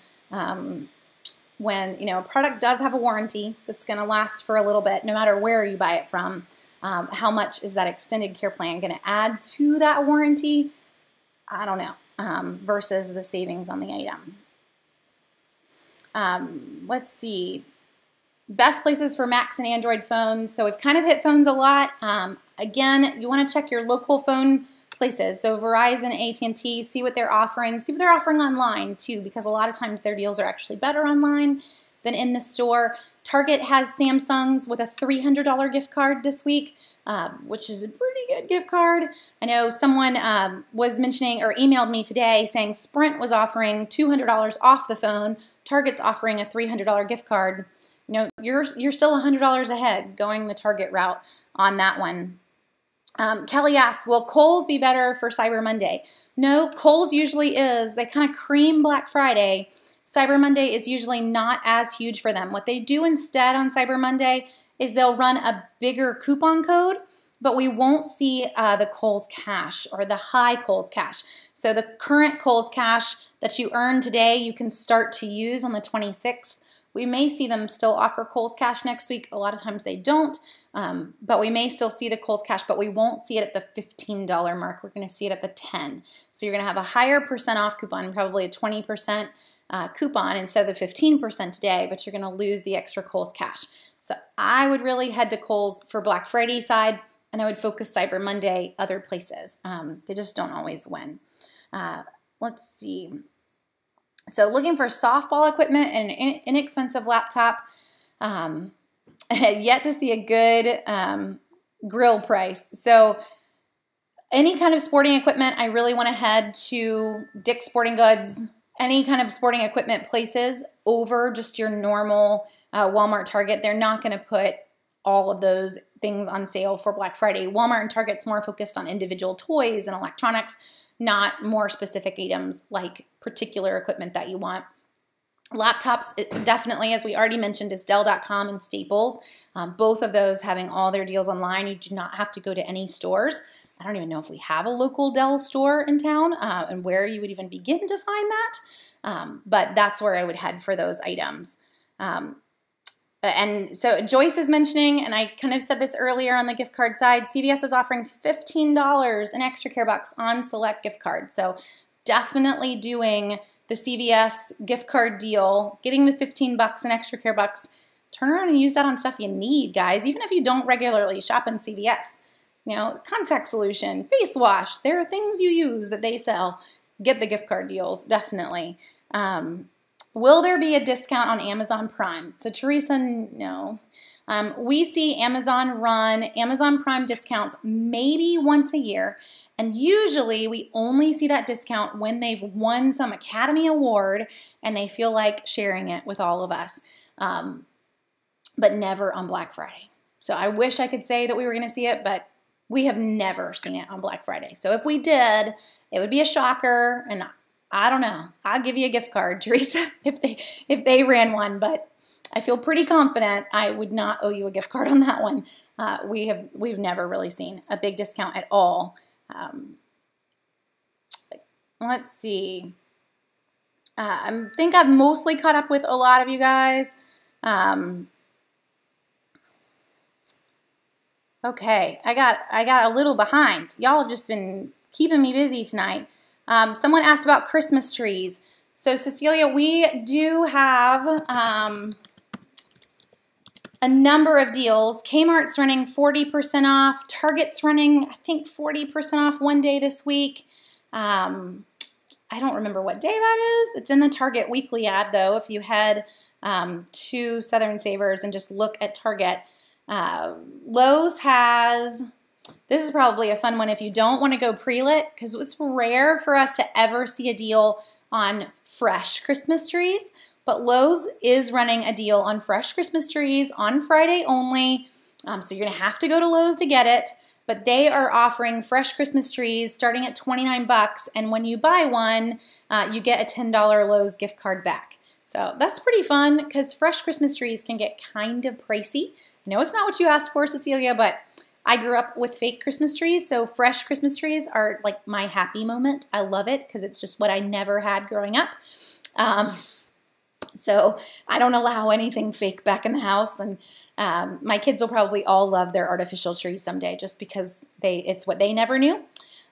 When a product does have a warranty that's going to last for a little bit, no matter where you buy it from, how much is that extended care plan going to add to that warranty? I don't know, versus the savings on the item. Let's see. Best places for Macs and Android phones. So we've kind of hit phones a lot. Again, you want to check your local phone places. So Verizon, AT&T, see what they're offering. See what they're offering online too, because a lot of times their deals are actually better online than in the store. Target has Samsung's with a $300 gift card this week, which is a pretty good gift card. I know someone was mentioning or emailed me today saying Sprint was offering $200 off the phone. Target's offering a $300 gift card. You're still $100 ahead going the Target route on that one. Kelly asks, will Kohl's be better for Cyber Monday? No, Kohl's usually is. They kind of cream Black Friday. Cyber Monday is usually not as huge for them. What they do instead on Cyber Monday is they'll run a bigger coupon code, but we won't see the Kohl's Cash or the high Kohl's Cash. So the current Kohl's Cash that you earn today, you can start to use on the 26th. We may see them still offer Kohl's Cash next week. A lot of times they don't, but we may still see the Kohl's Cash, but we won't see it at the $15 mark. We're going to see it at the 10. So you're going to have a higher percent off coupon, probably a 20% coupon instead of the 15% today, but you're going to lose the extra Kohl's Cash. So I would really head to Kohl's for Black Friday side, and I would focus Cyber Monday other places. They just don't always win. Let's see. So looking for softball equipment and an inexpensive laptop, yet to see a good grill price. So any kind of sporting equipment, I really want to head to Dick's Sporting Goods, any kind of sporting equipment places over just your normal Walmart, Target. They're not going to put all of those things on sale for Black Friday. Walmart and Target's more focused on individual toys and electronics, not more specific items like particular equipment that you want. Laptops, definitely, as we already mentioned, is Dell.com and Staples. Both of those having all their deals online. You do not have to go to any stores. I don't even know if we have a local Dell store in town and where you would even begin to find that. But that's where I would head for those items. And so Joyce is mentioning, and I kind of said this earlier on the gift card side, CVS is offering $15 in extra care bucks on select gift cards. So definitely doing the CVS gift card deal, getting the 15 bucks in extra care bucks. Turn around and use that on stuff you need, guys. Even if you don't regularly shop in CVS. Contact solution, face wash, there are things you use that they sell. Get the gift card deals, definitely. Will there be a discount on Amazon Prime? So Teresa, no. We see Amazon run Amazon Prime discounts maybe once a year, and usually we only see that discount when they've won some Academy Award and they feel like sharing it with all of us, but never on Black Friday. So I wish I could say that we were going to see it, but we have never seen it on Black Friday. So if we did, it would be a shocker, and I don't know. I'll give you a gift card, Teresa, if they ran one, but I feel pretty confident I would not owe you a gift card on that one. We've never really seen a big discount at all. Let's see. I think I've mostly caught up with a lot of you guys. Okay, I got a little behind. Y'all have just been keeping me busy tonight. Someone asked about Christmas trees. So Cecilia, we do have a number of deals. Kmart's running 40% off. Target's running, I think, 40% off one day this week. I don't remember what day that is. It's in the Target weekly ad, though, if you head to Southern Savers and just look at Target. Lowe's has... This is probably a fun one if you don't want to go pre-lit, because it's rare for us to ever see a deal on fresh Christmas trees. But Lowe's is running a deal on fresh Christmas trees on Friday only. So you're going to have to go to Lowe's to get it. But they are offering fresh Christmas trees starting at 29 bucks. And when you buy one, you get a $10 Lowe's gift card back. So that's pretty fun because fresh Christmas trees can get kind of pricey. I know it's not what you asked for, Cecilia, but I grew up with fake Christmas trees, so fresh Christmas trees are like my happy moment. I love it because it's just what I never had growing up. So I don't allow anything fake back in the house, and my kids will probably all love their artificial trees someday just because it's what they never knew.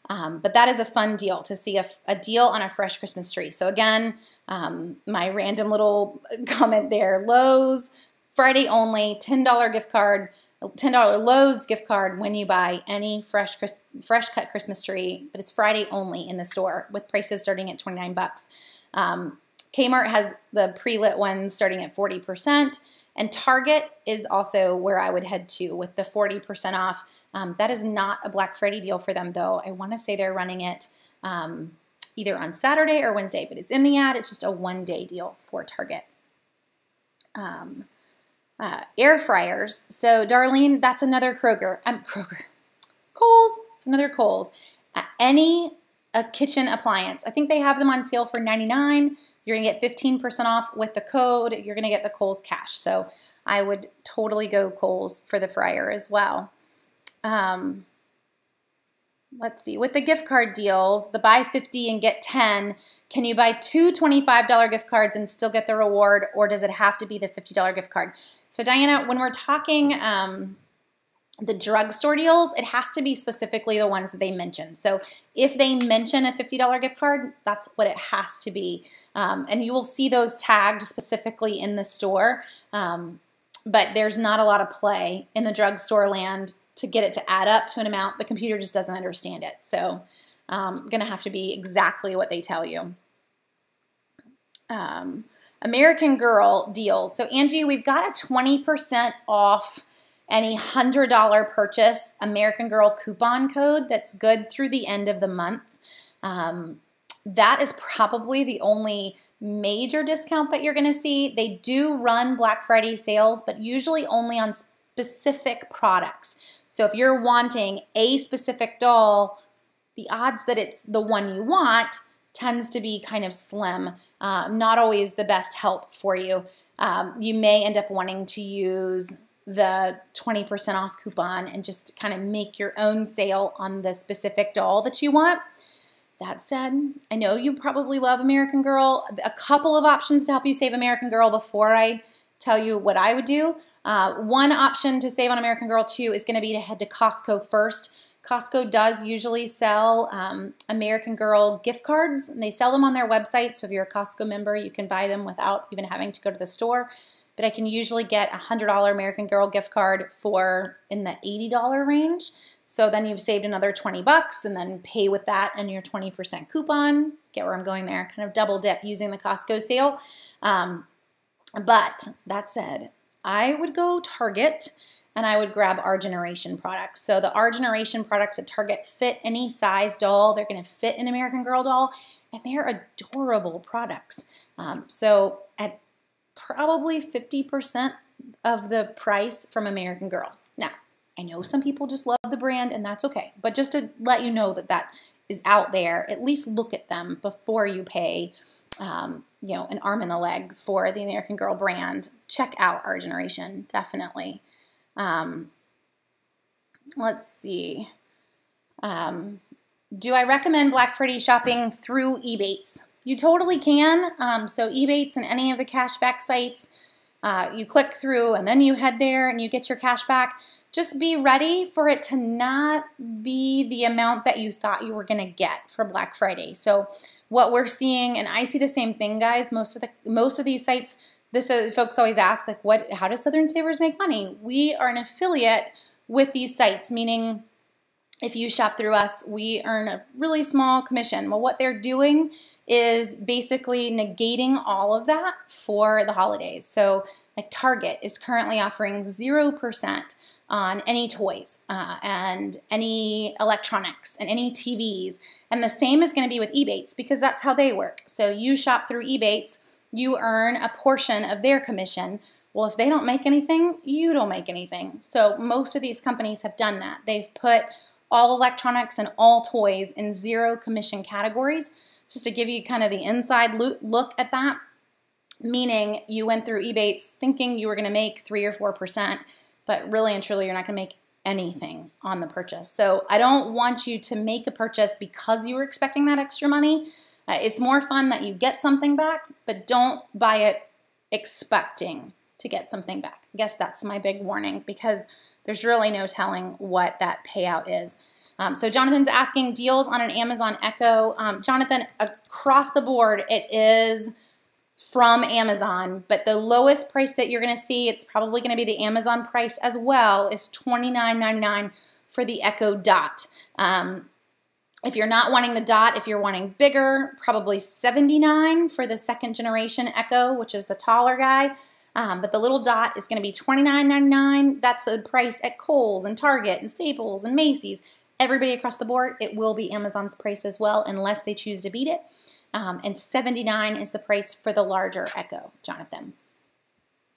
But that is a fun deal to see a deal on a fresh Christmas tree. So again, my random little comment there, Lowe's, Friday only, $10 gift card, $10 Lowe's gift card when you buy any fresh cut Christmas tree, but it's Friday only in the store with prices starting at 29 bucks. Kmart has the pre-lit ones starting at 40%, and Target is also where I would head to with the 40% off. That is not a Black Friday deal for them, though. I want to say they're running it either on Saturday or Wednesday, but it's in the ad. It's just a one-day deal for Target. Air fryers. So, Darlene, that's another Kohl's. It's another Kohl's. A kitchen appliance. I think they have them on sale for $99. You're going to get 15% off with the code. You're going to get the Kohl's cash. So I would totally go Kohl's for the fryer as well. Let's see. With the gift card deals, the buy 50 and get 10, can you buy two $25 gift cards and still get the reward, or does it have to be the $50 gift card? So Diana, when we're talking the drugstore deals, it has to be specifically the ones that they mention. So if they mention a $50 gift card, that's what it has to be. And you will see those tagged specifically in the store, but there's not a lot of play in the drugstore land to get it to add up to an amount. The computer just doesn't understand it. So going to have to be exactly what they tell you. American Girl deals. So Angie, we've got a 20% off any $100 purchase American Girl coupon code that's good through the end of the month. That is probably the only major discount that you're going to see. They do run Black Friday sales, but usually only on specific products. So if you're wanting a specific doll, the odds that it's the one you want tends to be kind of slim. Not always the best help for you. You may end up wanting to use the 20% off coupon and just kind of make your own sale on the specific doll that you want. That said, I know you probably love American Girl. A couple of options to help you save American Girl before I tell you what I would do. One option to save on American Girl too is going to be to head to Costco first. Costco does usually sell American Girl gift cards, and they sell them on their website. So if you're a Costco member, you can buy them without even having to go to the store. But I can usually get a $100 American Girl gift card for in the $80 range. So then you've saved another 20 bucks and then pay with that and your 20% coupon. Get where I'm going there? Kind of double dip using the Costco sale. But that said, I would go Target and I would grab Our Generation products. So the Our Generation products at Target fit any size doll. They're going to fit an American Girl doll, and they're adorable products. So at probably 50% of the price from American Girl. Now, I know some people just love the brand, and that's okay. But just to let you know that that is out there, at least look at them before you pay, you know, an arm and a leg for the American Girl brand. Check out Our Generation, definitely. Let's see. Do I recommend Black Friday shopping through Ebates? You totally can. So Ebates and any of the cashback sites, you click through and then you head there and you get your cash back. Just be ready for it to not be the amount that you thought you were going to get for Black Friday. So what we're seeing, and I see the same thing, guys, most of these sites, folks always ask, like, how does Southern Savers make money? We are an affiliate with these sites, meaning if you shop through us, we earn a really small commission. Well, what they're doing is basically negating all of that for the holidays. So like Target is currently offering 0% on any toys and any electronics and any TVs. And the same is going to be with Ebates because that's how they work. So you shop through Ebates, you earn a portion of their commission. Well, if they don't make anything, you don't make anything. So most of these companies have done that. They've put all electronics and all toys in zero commission categories, just to give you kind of the inside look at that. meaning you went through Ebates thinking you were going to make 3 or 4%, but really and truly you're not going to make anything on the purchase. So I don't want you to make a purchase because you were expecting that extra money. It's more fun that you get something back, but don't buy it expecting to get something back. I guess that's my big warning, because there's really no telling what that payout is. So Jonathan's asking deals on an Amazon Echo. Jonathan, across the board, it is from Amazon, but the lowest price that you're going to see, it's probably going to be the Amazon price as well, is $29.99 for the Echo Dot. If you're not wanting the Dot, if you're wanting bigger, probably $79 for the second generation Echo, which is the taller guy. But the little Dot is going to be $29.99. That's the price at Kohl's and Target and Staples and Macy's. Everybody across the board, it will be Amazon's price as well, unless they choose to beat it. And $79 is the price for the larger Echo, Jonathan.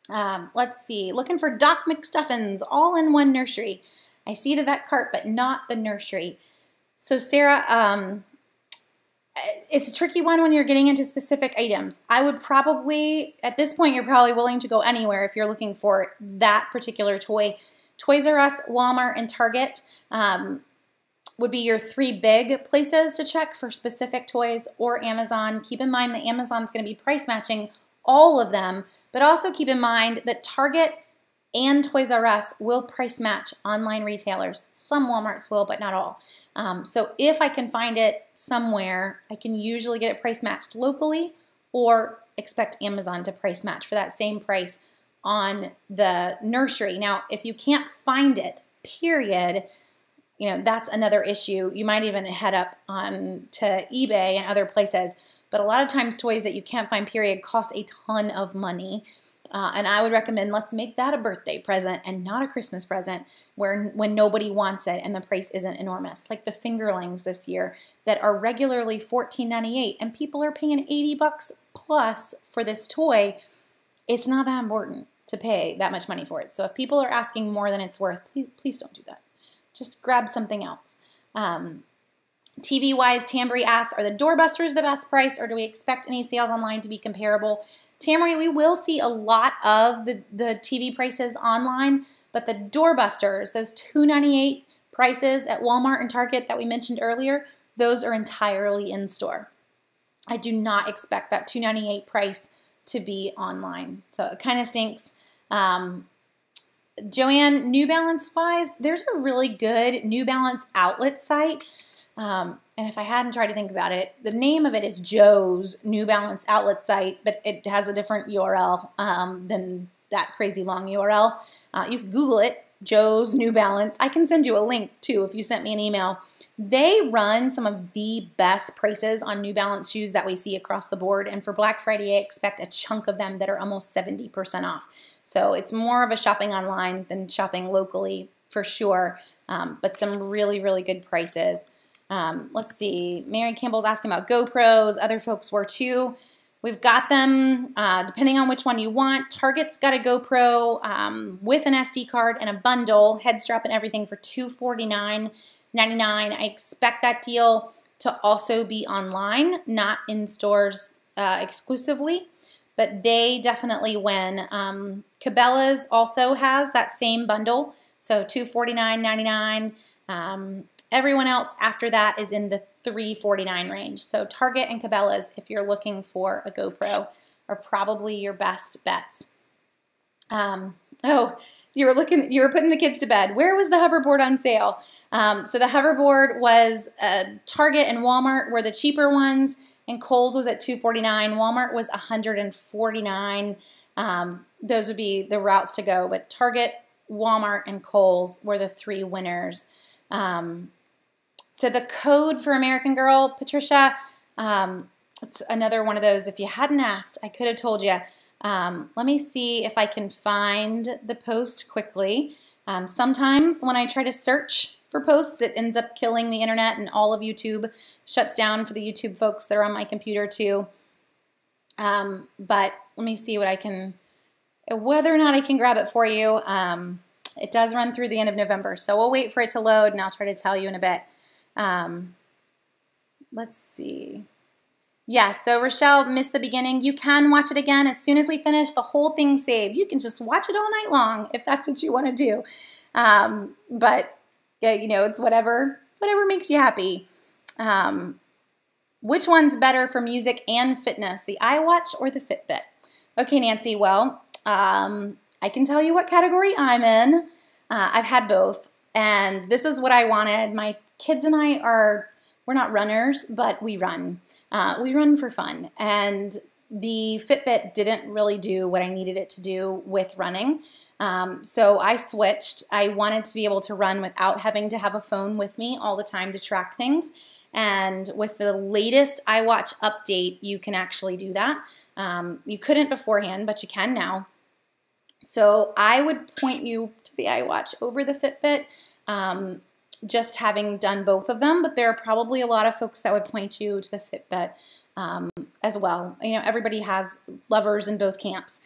Let's see, looking for Doc McStuffins, all-in-one nursery. I see the vet cart, but not the nursery. So Sarah, it's a tricky one when you're getting into specific items. I would probably, at this point, you're probably willing to go anywhere if you're looking for that particular toy. Toys R Us, Walmart, and Target would be your 3 big places to check for specific toys, or Amazon. Keep in mind that Amazon's going to be price matching all of them, but also keep in mind that Target and Toys R Us will price match online retailers. Some Walmarts will, but not all. So if I can find it somewhere, I can usually get it price matched locally, or expect Amazon to price match for that same price on the nursery. Now, if you can't find it, period, you know, that's another issue. You might even head up on to eBay and other places. But a lot of times toys that you can't find, period, cost a ton of money. And I would recommend, let's make that a birthday present and not a Christmas present when nobody wants it and the price isn't enormous. Like the fingerlings this year that are regularly $14.98 and people are paying $80 plus for this toy. It's not that important to pay that much money for it. So if people are asking more than it's worth, please don't do that. Just grab something else. TV-wise, Tambry asks, are the doorbusters the best price, or do we expect any sales online to be comparable? Tamry, we will see a lot of the TV prices online, but the doorbusters, those $2.98 prices at Walmart and Target that we mentioned earlier, those are entirely in store. I do not expect that $2.98 price to be online, so it kind of stinks. Joanne, New Balance wise, there's a really good New Balance outlet site. And if I hadn't tried to think about it, the name of it is Joe's New Balance outlet site, but it has a different URL than that crazy long URL. You can Google it, Joe's New Balance. I can send you a link too if you sent me an email. They run some of the best prices on New Balance shoes that we see across the board. And for Black Friday, I expect a chunk of them that are almost 70% off. So it's more of a shopping online than shopping locally for sure, but some really, really good prices. Let's see, Mary Campbell's asking about GoPros. Other folks were too. We've got them depending on which one you want. Target's got a GoPro with an SD card and a bundle, head strap and everything, for $249.99. I expect that deal to also be online, not in stores exclusively, but they definitely win. Cabela's also has that same bundle, so $249.99. Everyone else after that is in the $349 range. So Target and Cabela's, if you're looking for a GoPro, are probably your best bets. Oh, you were putting the kids to bed. Where was the hoverboard on sale? So the hoverboard was Target and Walmart were the cheaper ones, and Kohl's was at $249. Walmart was $149. Those would be the routes to go, but Target, Walmart, and Kohl's were the 3 winners. So the code for American Girl, Patricia, it's another one of those. If you hadn't asked, I could have told you. Let me see if I can find the post quickly. Sometimes when I try to search for posts, it ends up killing the internet, and all of YouTube shuts down for the YouTube folks that are on my computer too. But let me see what I can, whether or not I can grab it for you. It does run through the end of November, so we'll wait for it to load, and I'll try to tell you in a bit. Let's see. Yes, so Rochelle missed the beginning. You can watch it again as soon as we finish. The whole thing's saved. You can just watch it all night long if that's what you want to do. But you know, it's whatever makes you happy. Which one's better for music and fitness, the iWatch or the Fitbit? Okay, Nancy, well, I can tell you what category I'm in. I've had both, and this is what I wanted. My kids and I we're not runners, but we run. We run for fun, and the Fitbit didn't really do what I needed it to do with running. So I switched. I wanted to be able to run without having to have a phone with me all the time to track things. And with the latest iWatch update, you can actually do that. You couldn't beforehand, but you can now. So I would point you to the iWatch over the Fitbit, just having done both of them, but there are probably a lot of folks that would point you to the Fitbit as well. You know, everybody has lovers in both camps.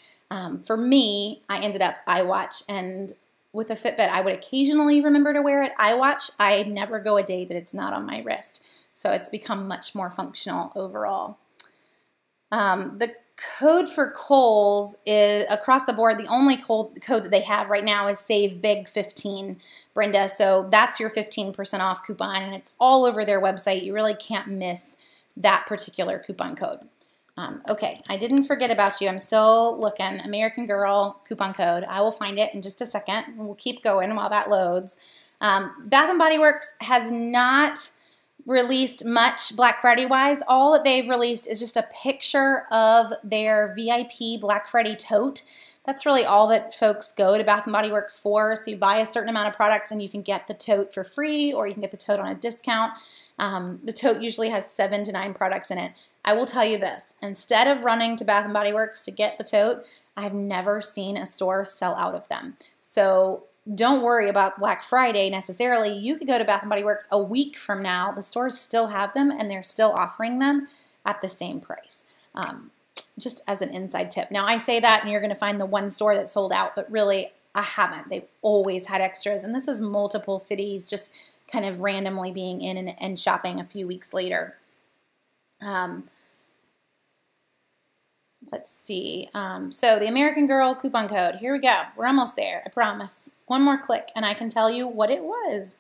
For me, I ended up iWatch, and with a Fitbit, I would occasionally remember to wear it. iWatch, I never go a day that it's not on my wrist. So it's become much more functional overall. The code for Kohl's is across the board. The only code that they have right now is Save Big 15, Brenda. So that's your 15% off coupon, and it's all over their website. You really can't miss that particular coupon code. Okay, I didn't forget about you. I'm still looking. American Girl coupon code. I will find it in just a second. We'll keep going while that loads. Bath & Body Works has not released much Black Friday wise. All that they've released is just a picture of their VIP Black Friday tote. That's really all that folks go to Bath & Body Works for. So you buy a certain amount of products and you can get the tote for free, or you can get the tote on a discount. The tote usually has 7 to 9 products in it. I will tell you this, instead of running to Bath & Body Works to get the tote, I've never seen a store sell out of them. So don't worry about Black Friday necessarily. You could go to Bath & Body Works a week from now. The stores still have them, and they're still offering them at the same price. Just as an inside tip. Now, I say that, and you're going to find the one store that sold out, but really, I haven't. They've always had extras, and this is multiple cities just kind of randomly being in and shopping a few weeks later. Let's see. So the American Girl coupon code. Here we go. We're almost there. I promise. One more click, and I can tell you what it was.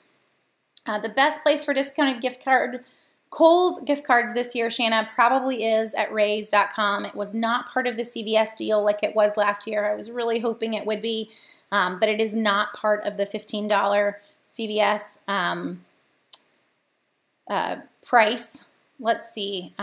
The best place for discounted gift card. Kohl's gift cards this year, Shanna, probably is at raise.com. It was not part of the CVS deal like it was last year. I was really hoping it would be, but it is not part of the $15 CVS price. Let's see.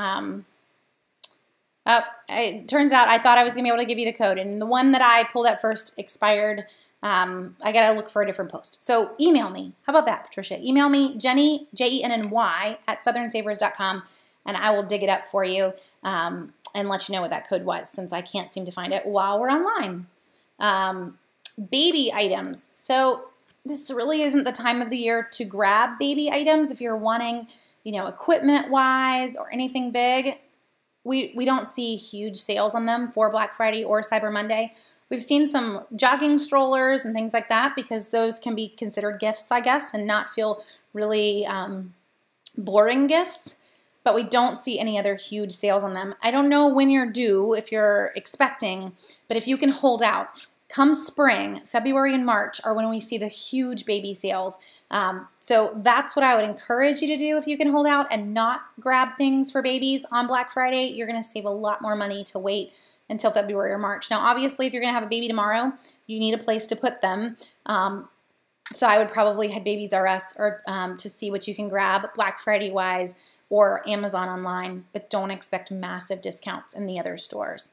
It turns out I thought I was going to be able to give you the code, and the one that I pulled up first expired. I got to look for a different post. So email me. How about that, Patricia? Email me, Jenny, Jenny, at southernsavers.com, and I will dig it up for you and let you know what that code was, since I can't seem to find it while we're online. Baby items. So this really isn't the time of the year to grab baby items if you're wanting, you know, equipment-wise or anything big. We don't see huge sales on them for Black Friday or Cyber Monday. We've seen some jogging strollers and things like that because those can be considered gifts, I guess, and not feel really boring gifts. But we don't see any other huge sales on them. I don't know when you're due, if you're expecting, but if you can hold out, come spring, February and March are when we see the huge baby sales. So that's what I would encourage you to do if you can hold out and not grab things for babies on Black Friday. You're going to save a lot more money to wait until February or March. Now, obviously, if you're going to have a baby tomorrow, you need a place to put them. So I would probably head Babies R Us or to see what you can grab Black Friday-wise or Amazon online, but don't expect massive discounts in the other stores.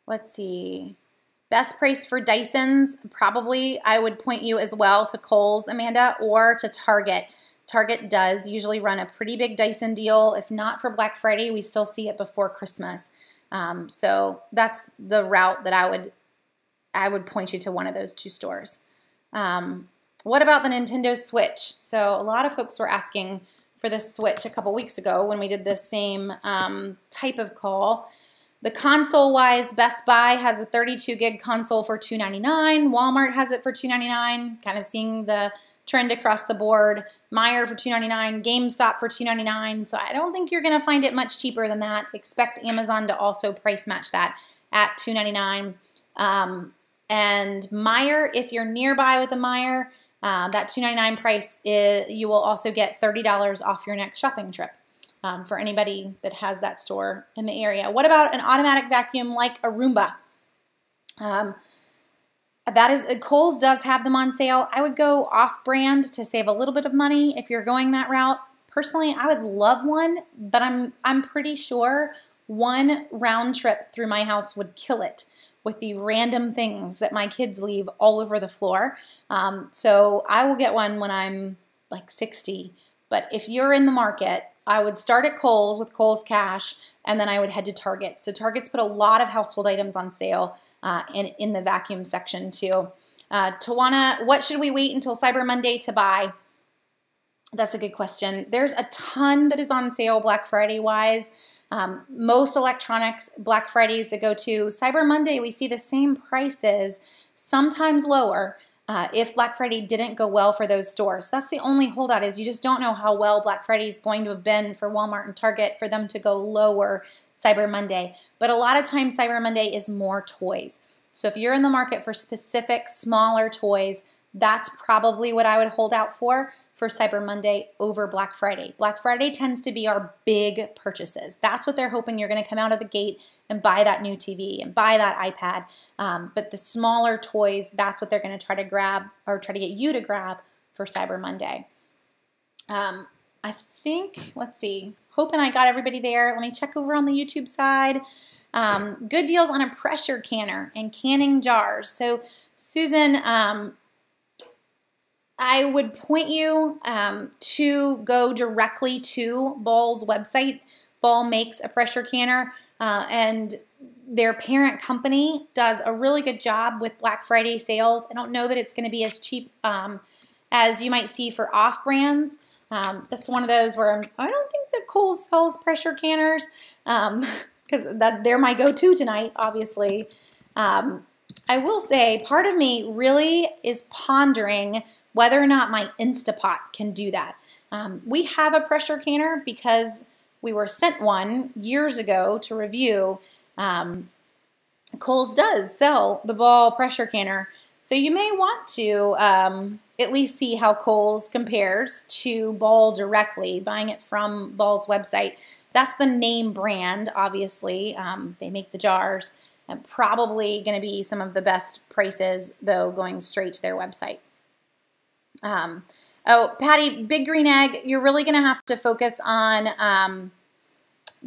Let's see. Best price for Dysons, probably I would point you as well to Kohl's, Amanda, or to Target. Target does usually run a pretty big Dyson deal. If not for Black Friday, we still see it before Christmas. So that's the route that I would point you to one of those two stores. What about the Nintendo Switch? So a lot of folks were asking for this Switch a couple weeks ago when we did the same type of call. The console-wise, Best Buy has a 32 gig console for $299. Walmart has it for $299, kind of seeing the trend across the board. Meijer for $299, GameStop for $299. So I don't think you're going to find it much cheaper than that. Expect Amazon to also price match that at $299. And Meijer, if you're nearby with a Meijer, that $299 price, you will also get $30 off your next shopping trip. For anybody that has that store in the area. What about an automatic vacuum like a Roomba? Kohl's does have them on sale. I would go off-brand to save a little bit of money if you're going that route. Personally, I would love one, but I'm pretty sure one round trip through my house would kill it with the random things that my kids leave all over the floor. So I will get one when I'm like 60. But if you're in the market, I would start at Kohl's with Kohl's Cash, and then I would head to Target. So Target's put a lot of household items on sale in the vacuum section too. Tawana, what should we wait until Cyber Monday to buy? That's a good question. There's a ton that is on sale Black Friday wise. Most electronics, Black Fridays that go to Cyber Monday, we see the same prices, sometimes lower. If Black Friday didn't go well for those stores. That's the only holdout, is you just don't know how well Black Friday is going to have been for Walmart and Target for them to go lower Cyber Monday. But a lot of times Cyber Monday is more toys. So if you're in the market for specific smaller toys, that's probably what I would hold out for Cyber Monday over Black Friday. Black Friday tends to be our big purchases. That's what they're hoping you're going to come out of the gate and buy that new TV and buy that iPad. But the smaller toys, that's what they're going to try to grab or try to get you to grab for Cyber Monday. I think, let's see, hoping I got everybody there. Let me check over on the YouTube side. Good deals on a pressure canner and canning jars. So Susan, I would point you to go directly to Ball's website. Ball makes a pressure canner, and their parent company does a really good job with Black Friday sales. I don't know that it's going to be as cheap as you might see for off-brands. That's one of those where I don't think that Kohl sells pressure canners, because they're my go-to tonight, obviously. I will say part of me really is pondering whether or not my Instapot can do that. We have a pressure canner because we were sent one years ago to review. Kohl's does sell the Ball pressure canner, so you may want to at least see how Kohl's compares to Ball directly, buying it from Ball's website. That's the name brand, obviously. They make the jars, and probably going to be some of the best prices, though, going straight to their website. Oh, Patty, Big Green Egg, you're really going to have to focus on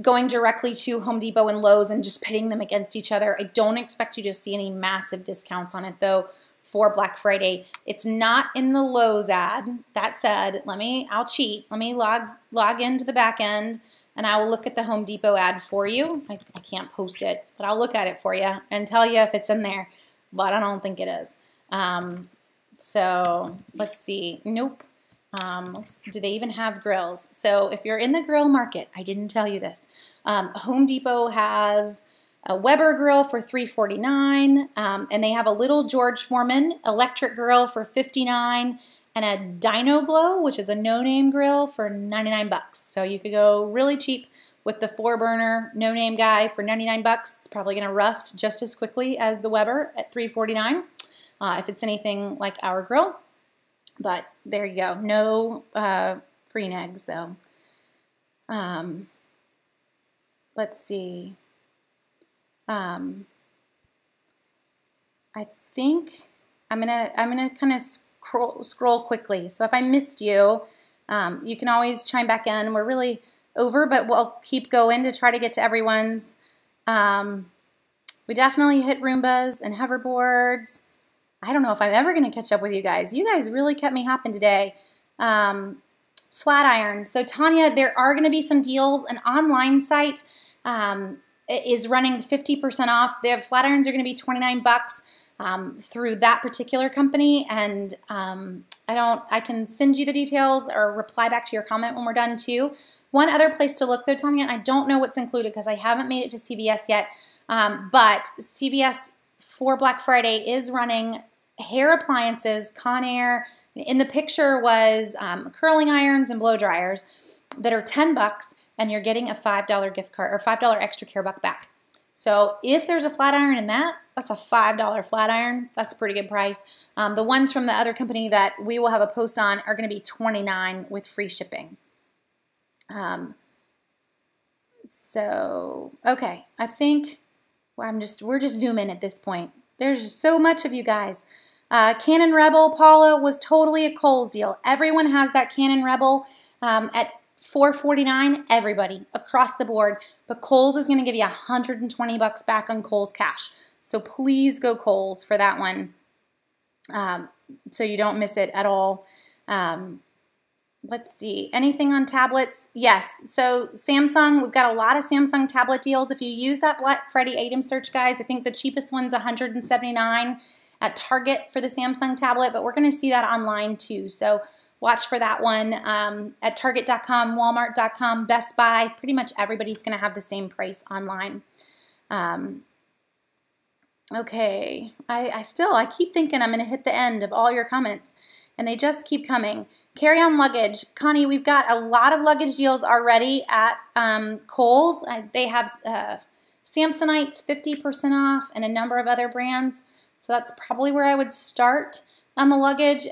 going directly to Home Depot and Lowe's and just pitting them against each other. I don't expect you to see any massive discounts on it, though, for Black Friday. It's not in the Lowe's ad. That said, I'll cheat. Let me log into the back end, and I will look at the Home Depot ad for you. I can't post it, but I'll look at it for you and tell you if it's in there, but I don't think it is. So let's see. Nope. Do they even have grills? So if you're in the grill market, I didn't tell you this. Home Depot has a Weber grill for $349, and they have a little George Foreman electric grill for $59, and a Dino Glow, which is a no-name grill, for $99. So you could go really cheap with the 4-burner no-name guy for $99. It's probably going to rust just as quickly as the Weber at $349. If it's anything like our grill. But there you go. No green eggs, though. Let's see. I think I'm gonna kind of scroll quickly. So if I missed you, you can always chime back in. We're really over, but we'll keep going to try to get to everyone's. We definitely hit Roombas and hoverboards. I don't know if I'm ever going to catch up with you guys. You guys really kept me hopping today. Flat irons. So Tanya, there are going to be some deals. An online site is running 50% off. Their flat irons are going to be $29 through that particular company. And I can send you the details or reply back to your comment when we're done too. One other place to look though, Tanya, and I don't know what's included because I haven't made it to CVS yet, but CVS for Black Friday is running hair appliances, Conair. In the picture was curling irons and blow dryers that are $10, and you're getting a $5 gift card or $5 extra care buck back. So if there's a flat iron in that, that's a $5 flat iron. That's a pretty good price. The ones from the other company that we will have a post on are going to be $29 with free shipping. So okay, I think we're just zooming at this point. There's just so much of you guys. Canon Rebel Paula was totally a Kohl's deal. Everyone has that Canon Rebel at $449, everybody across the board. But Kohl's is going to give you $120 back on Kohl's cash. So please go Kohl's for that one, so you don't miss it at all. Let's see, anything on tablets? Yes, so Samsung, we've got a lot of Samsung tablet deals. If you use that Black Friday item search, guys, I think the cheapest one's $179 at Target for the Samsung tablet, but we're going to see that online too. So watch for that one at Target.com, Walmart.com, Best Buy. Pretty much everybody's going to have the same price online. Okay, I keep thinking I'm going to hit the end of all your comments, and they just keep coming. Carry-on luggage. Connie, we've got a lot of luggage deals already at Kohl's. They have Samsonites 50% off and a number of other brands. So that's probably where I would start on the luggage.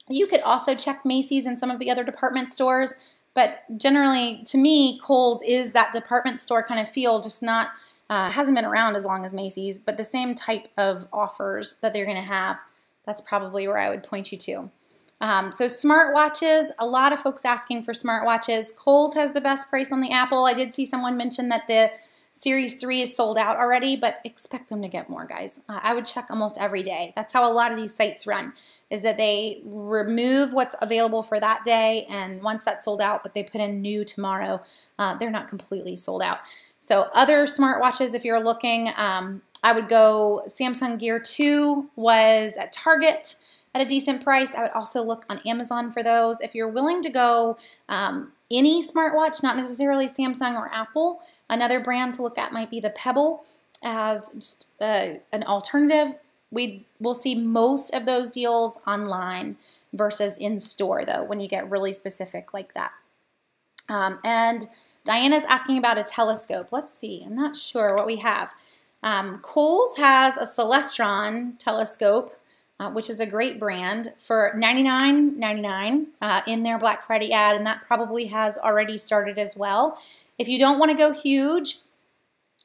You could also check Macy's and some of the other department stores, but generally, to me, Kohl's is that department store kind of feel, just not, hasn't been around as long as Macy's, but the same type of offers that they're going to have. That's probably where I would point you to. So smartwatches, a lot of folks asking for smartwatches. Kohl's has the best price on the Apple. I did see someone mention that the Series 3 is sold out already, but expect them to get more, guys. I would check almost every day. That's how a lot of these sites run, is that they remove what's available for that day, and once that's sold out, but they put in new tomorrow, they're not completely sold out. So other smartwatches, if you're looking, I would go Samsung Gear 2 was at Target at a decent price. I would also look on Amazon for those. If you're willing to go any smartwatch, not necessarily Samsung or Apple, another brand to look at might be the Pebble as just an alternative. We'll see most of those deals online versus in store, though, when you get really specific like that. And Diana's asking about a telescope. Let's see. I'm not sure what we have. Kohl's has a Celestron telescope, which is a great brand, for $99.99 in their Black Friday ad, and that probably has already started as well. If you don't want to go huge,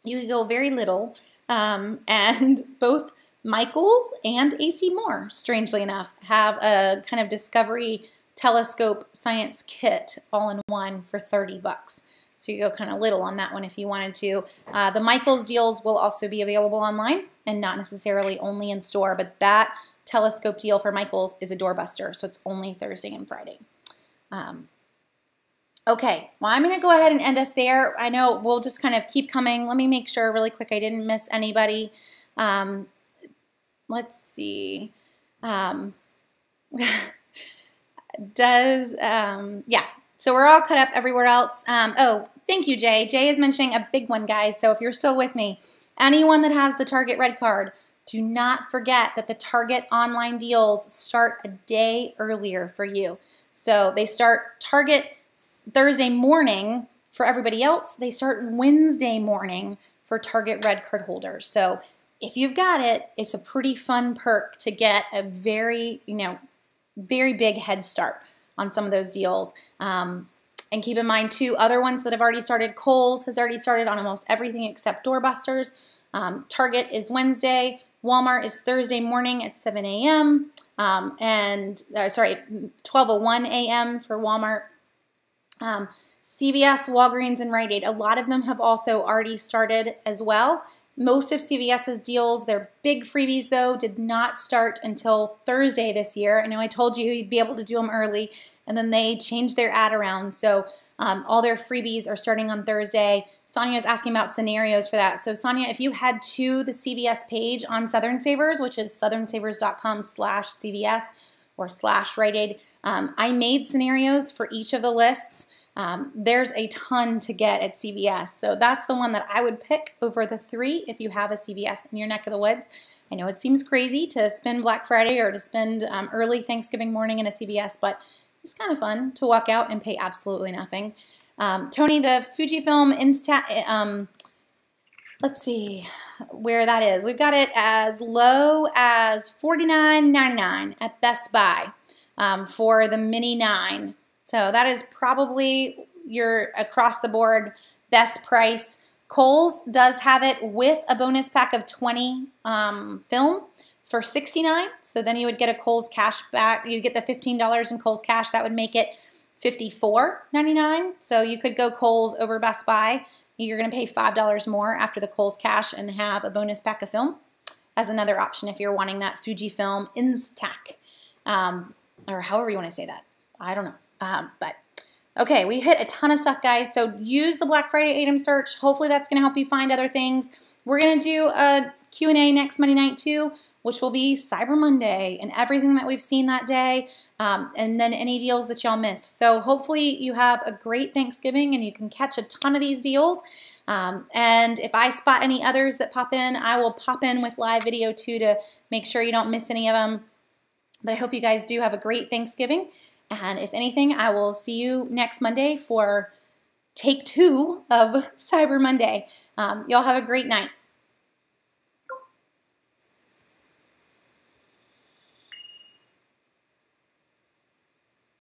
you can go very little, and both Michaels and AC Moore, strangely enough, have a kind of discovery telescope science kit all in one for $30. So you go kind of little on that one if you wanted to. The Michaels deals will also be available online and not necessarily only in store, but that telescope deal for Michaels is a doorbuster, so it's only Thursday and Friday. Okay, well, I'm going to go ahead and end us there. I know we'll just kind of keep coming. Let me make sure really quick I didn't miss anybody. Let's see. Yeah, so we're all cut up everywhere else. Oh, thank you, Jay. Jay is mentioning a big one, guys, so if you're still with me, anyone that has the Target Red Card, do not forget that the Target online deals start a day earlier for you. So they start Target Thursday morning for everybody else. They start Wednesday morning for Target Red Card holders. So if you've got it, it's a pretty fun perk to get a very, very big head start on some of those deals. And keep in mind, too, other ones that have already started. Kohl's has already started on almost everything except doorbusters. Target is Wednesday. Walmart is Thursday morning at 7 a.m. 12:01 a.m. for Walmart. CVS, Walgreens, and Rite Aid, a lot of them have also already started as well. Most of CVS's deals, their big freebies, though, did not start until Thursday this year. I know I told you you'd be able to do them early, and then they changed their ad around. So all their freebies are starting on Thursday. Sonia is asking about scenarios for that. So Sonia, if you head to the CVS page on Southern Savers, which is southernsavers.com/CVS or /Rite Aid, I made scenarios for each of the lists There's a ton to get at CVS. So that's the one that I would pick over the 3 if you have a CVS in your neck of the woods. I know it seems crazy to spend Black Friday or to spend early Thanksgiving morning in a CVS, but it's kind of fun to walk out and pay absolutely nothing. Tony, the Fujifilm Insta, let's see where that is. We've got it as low as $49.99 at Best Buy for the Mini 9. So that is probably your across the board best price. Kohl's does have it with a bonus pack of 20 film for $69. So then you would get a Kohl's cash back. You'd get the $15 in Kohl's cash. That would make it $54.99. So you could go Kohl's over Best Buy. You're going to pay $5 more after the Kohl's cash and have a bonus pack of film as another option if you're wanting that Fujifilm Instax, or however you want to say that. I don't know. But okay, we hit a ton of stuff, guys. So use the Black Friday item search. Hopefully that's going to help you find other things. We're going to do a Q&A next Monday night too, which will be Cyber Monday and everything that we've seen that day, and then any deals that y'all missed. So hopefully you have a great Thanksgiving and you can catch a ton of these deals. And if I spot any others that pop in, I will pop in with live video too to make sure you don't miss any of them. But I hope you guys do have a great Thanksgiving. And if anything, I will see you next Monday for take 2 of Cyber Monday. Y'all have a great night.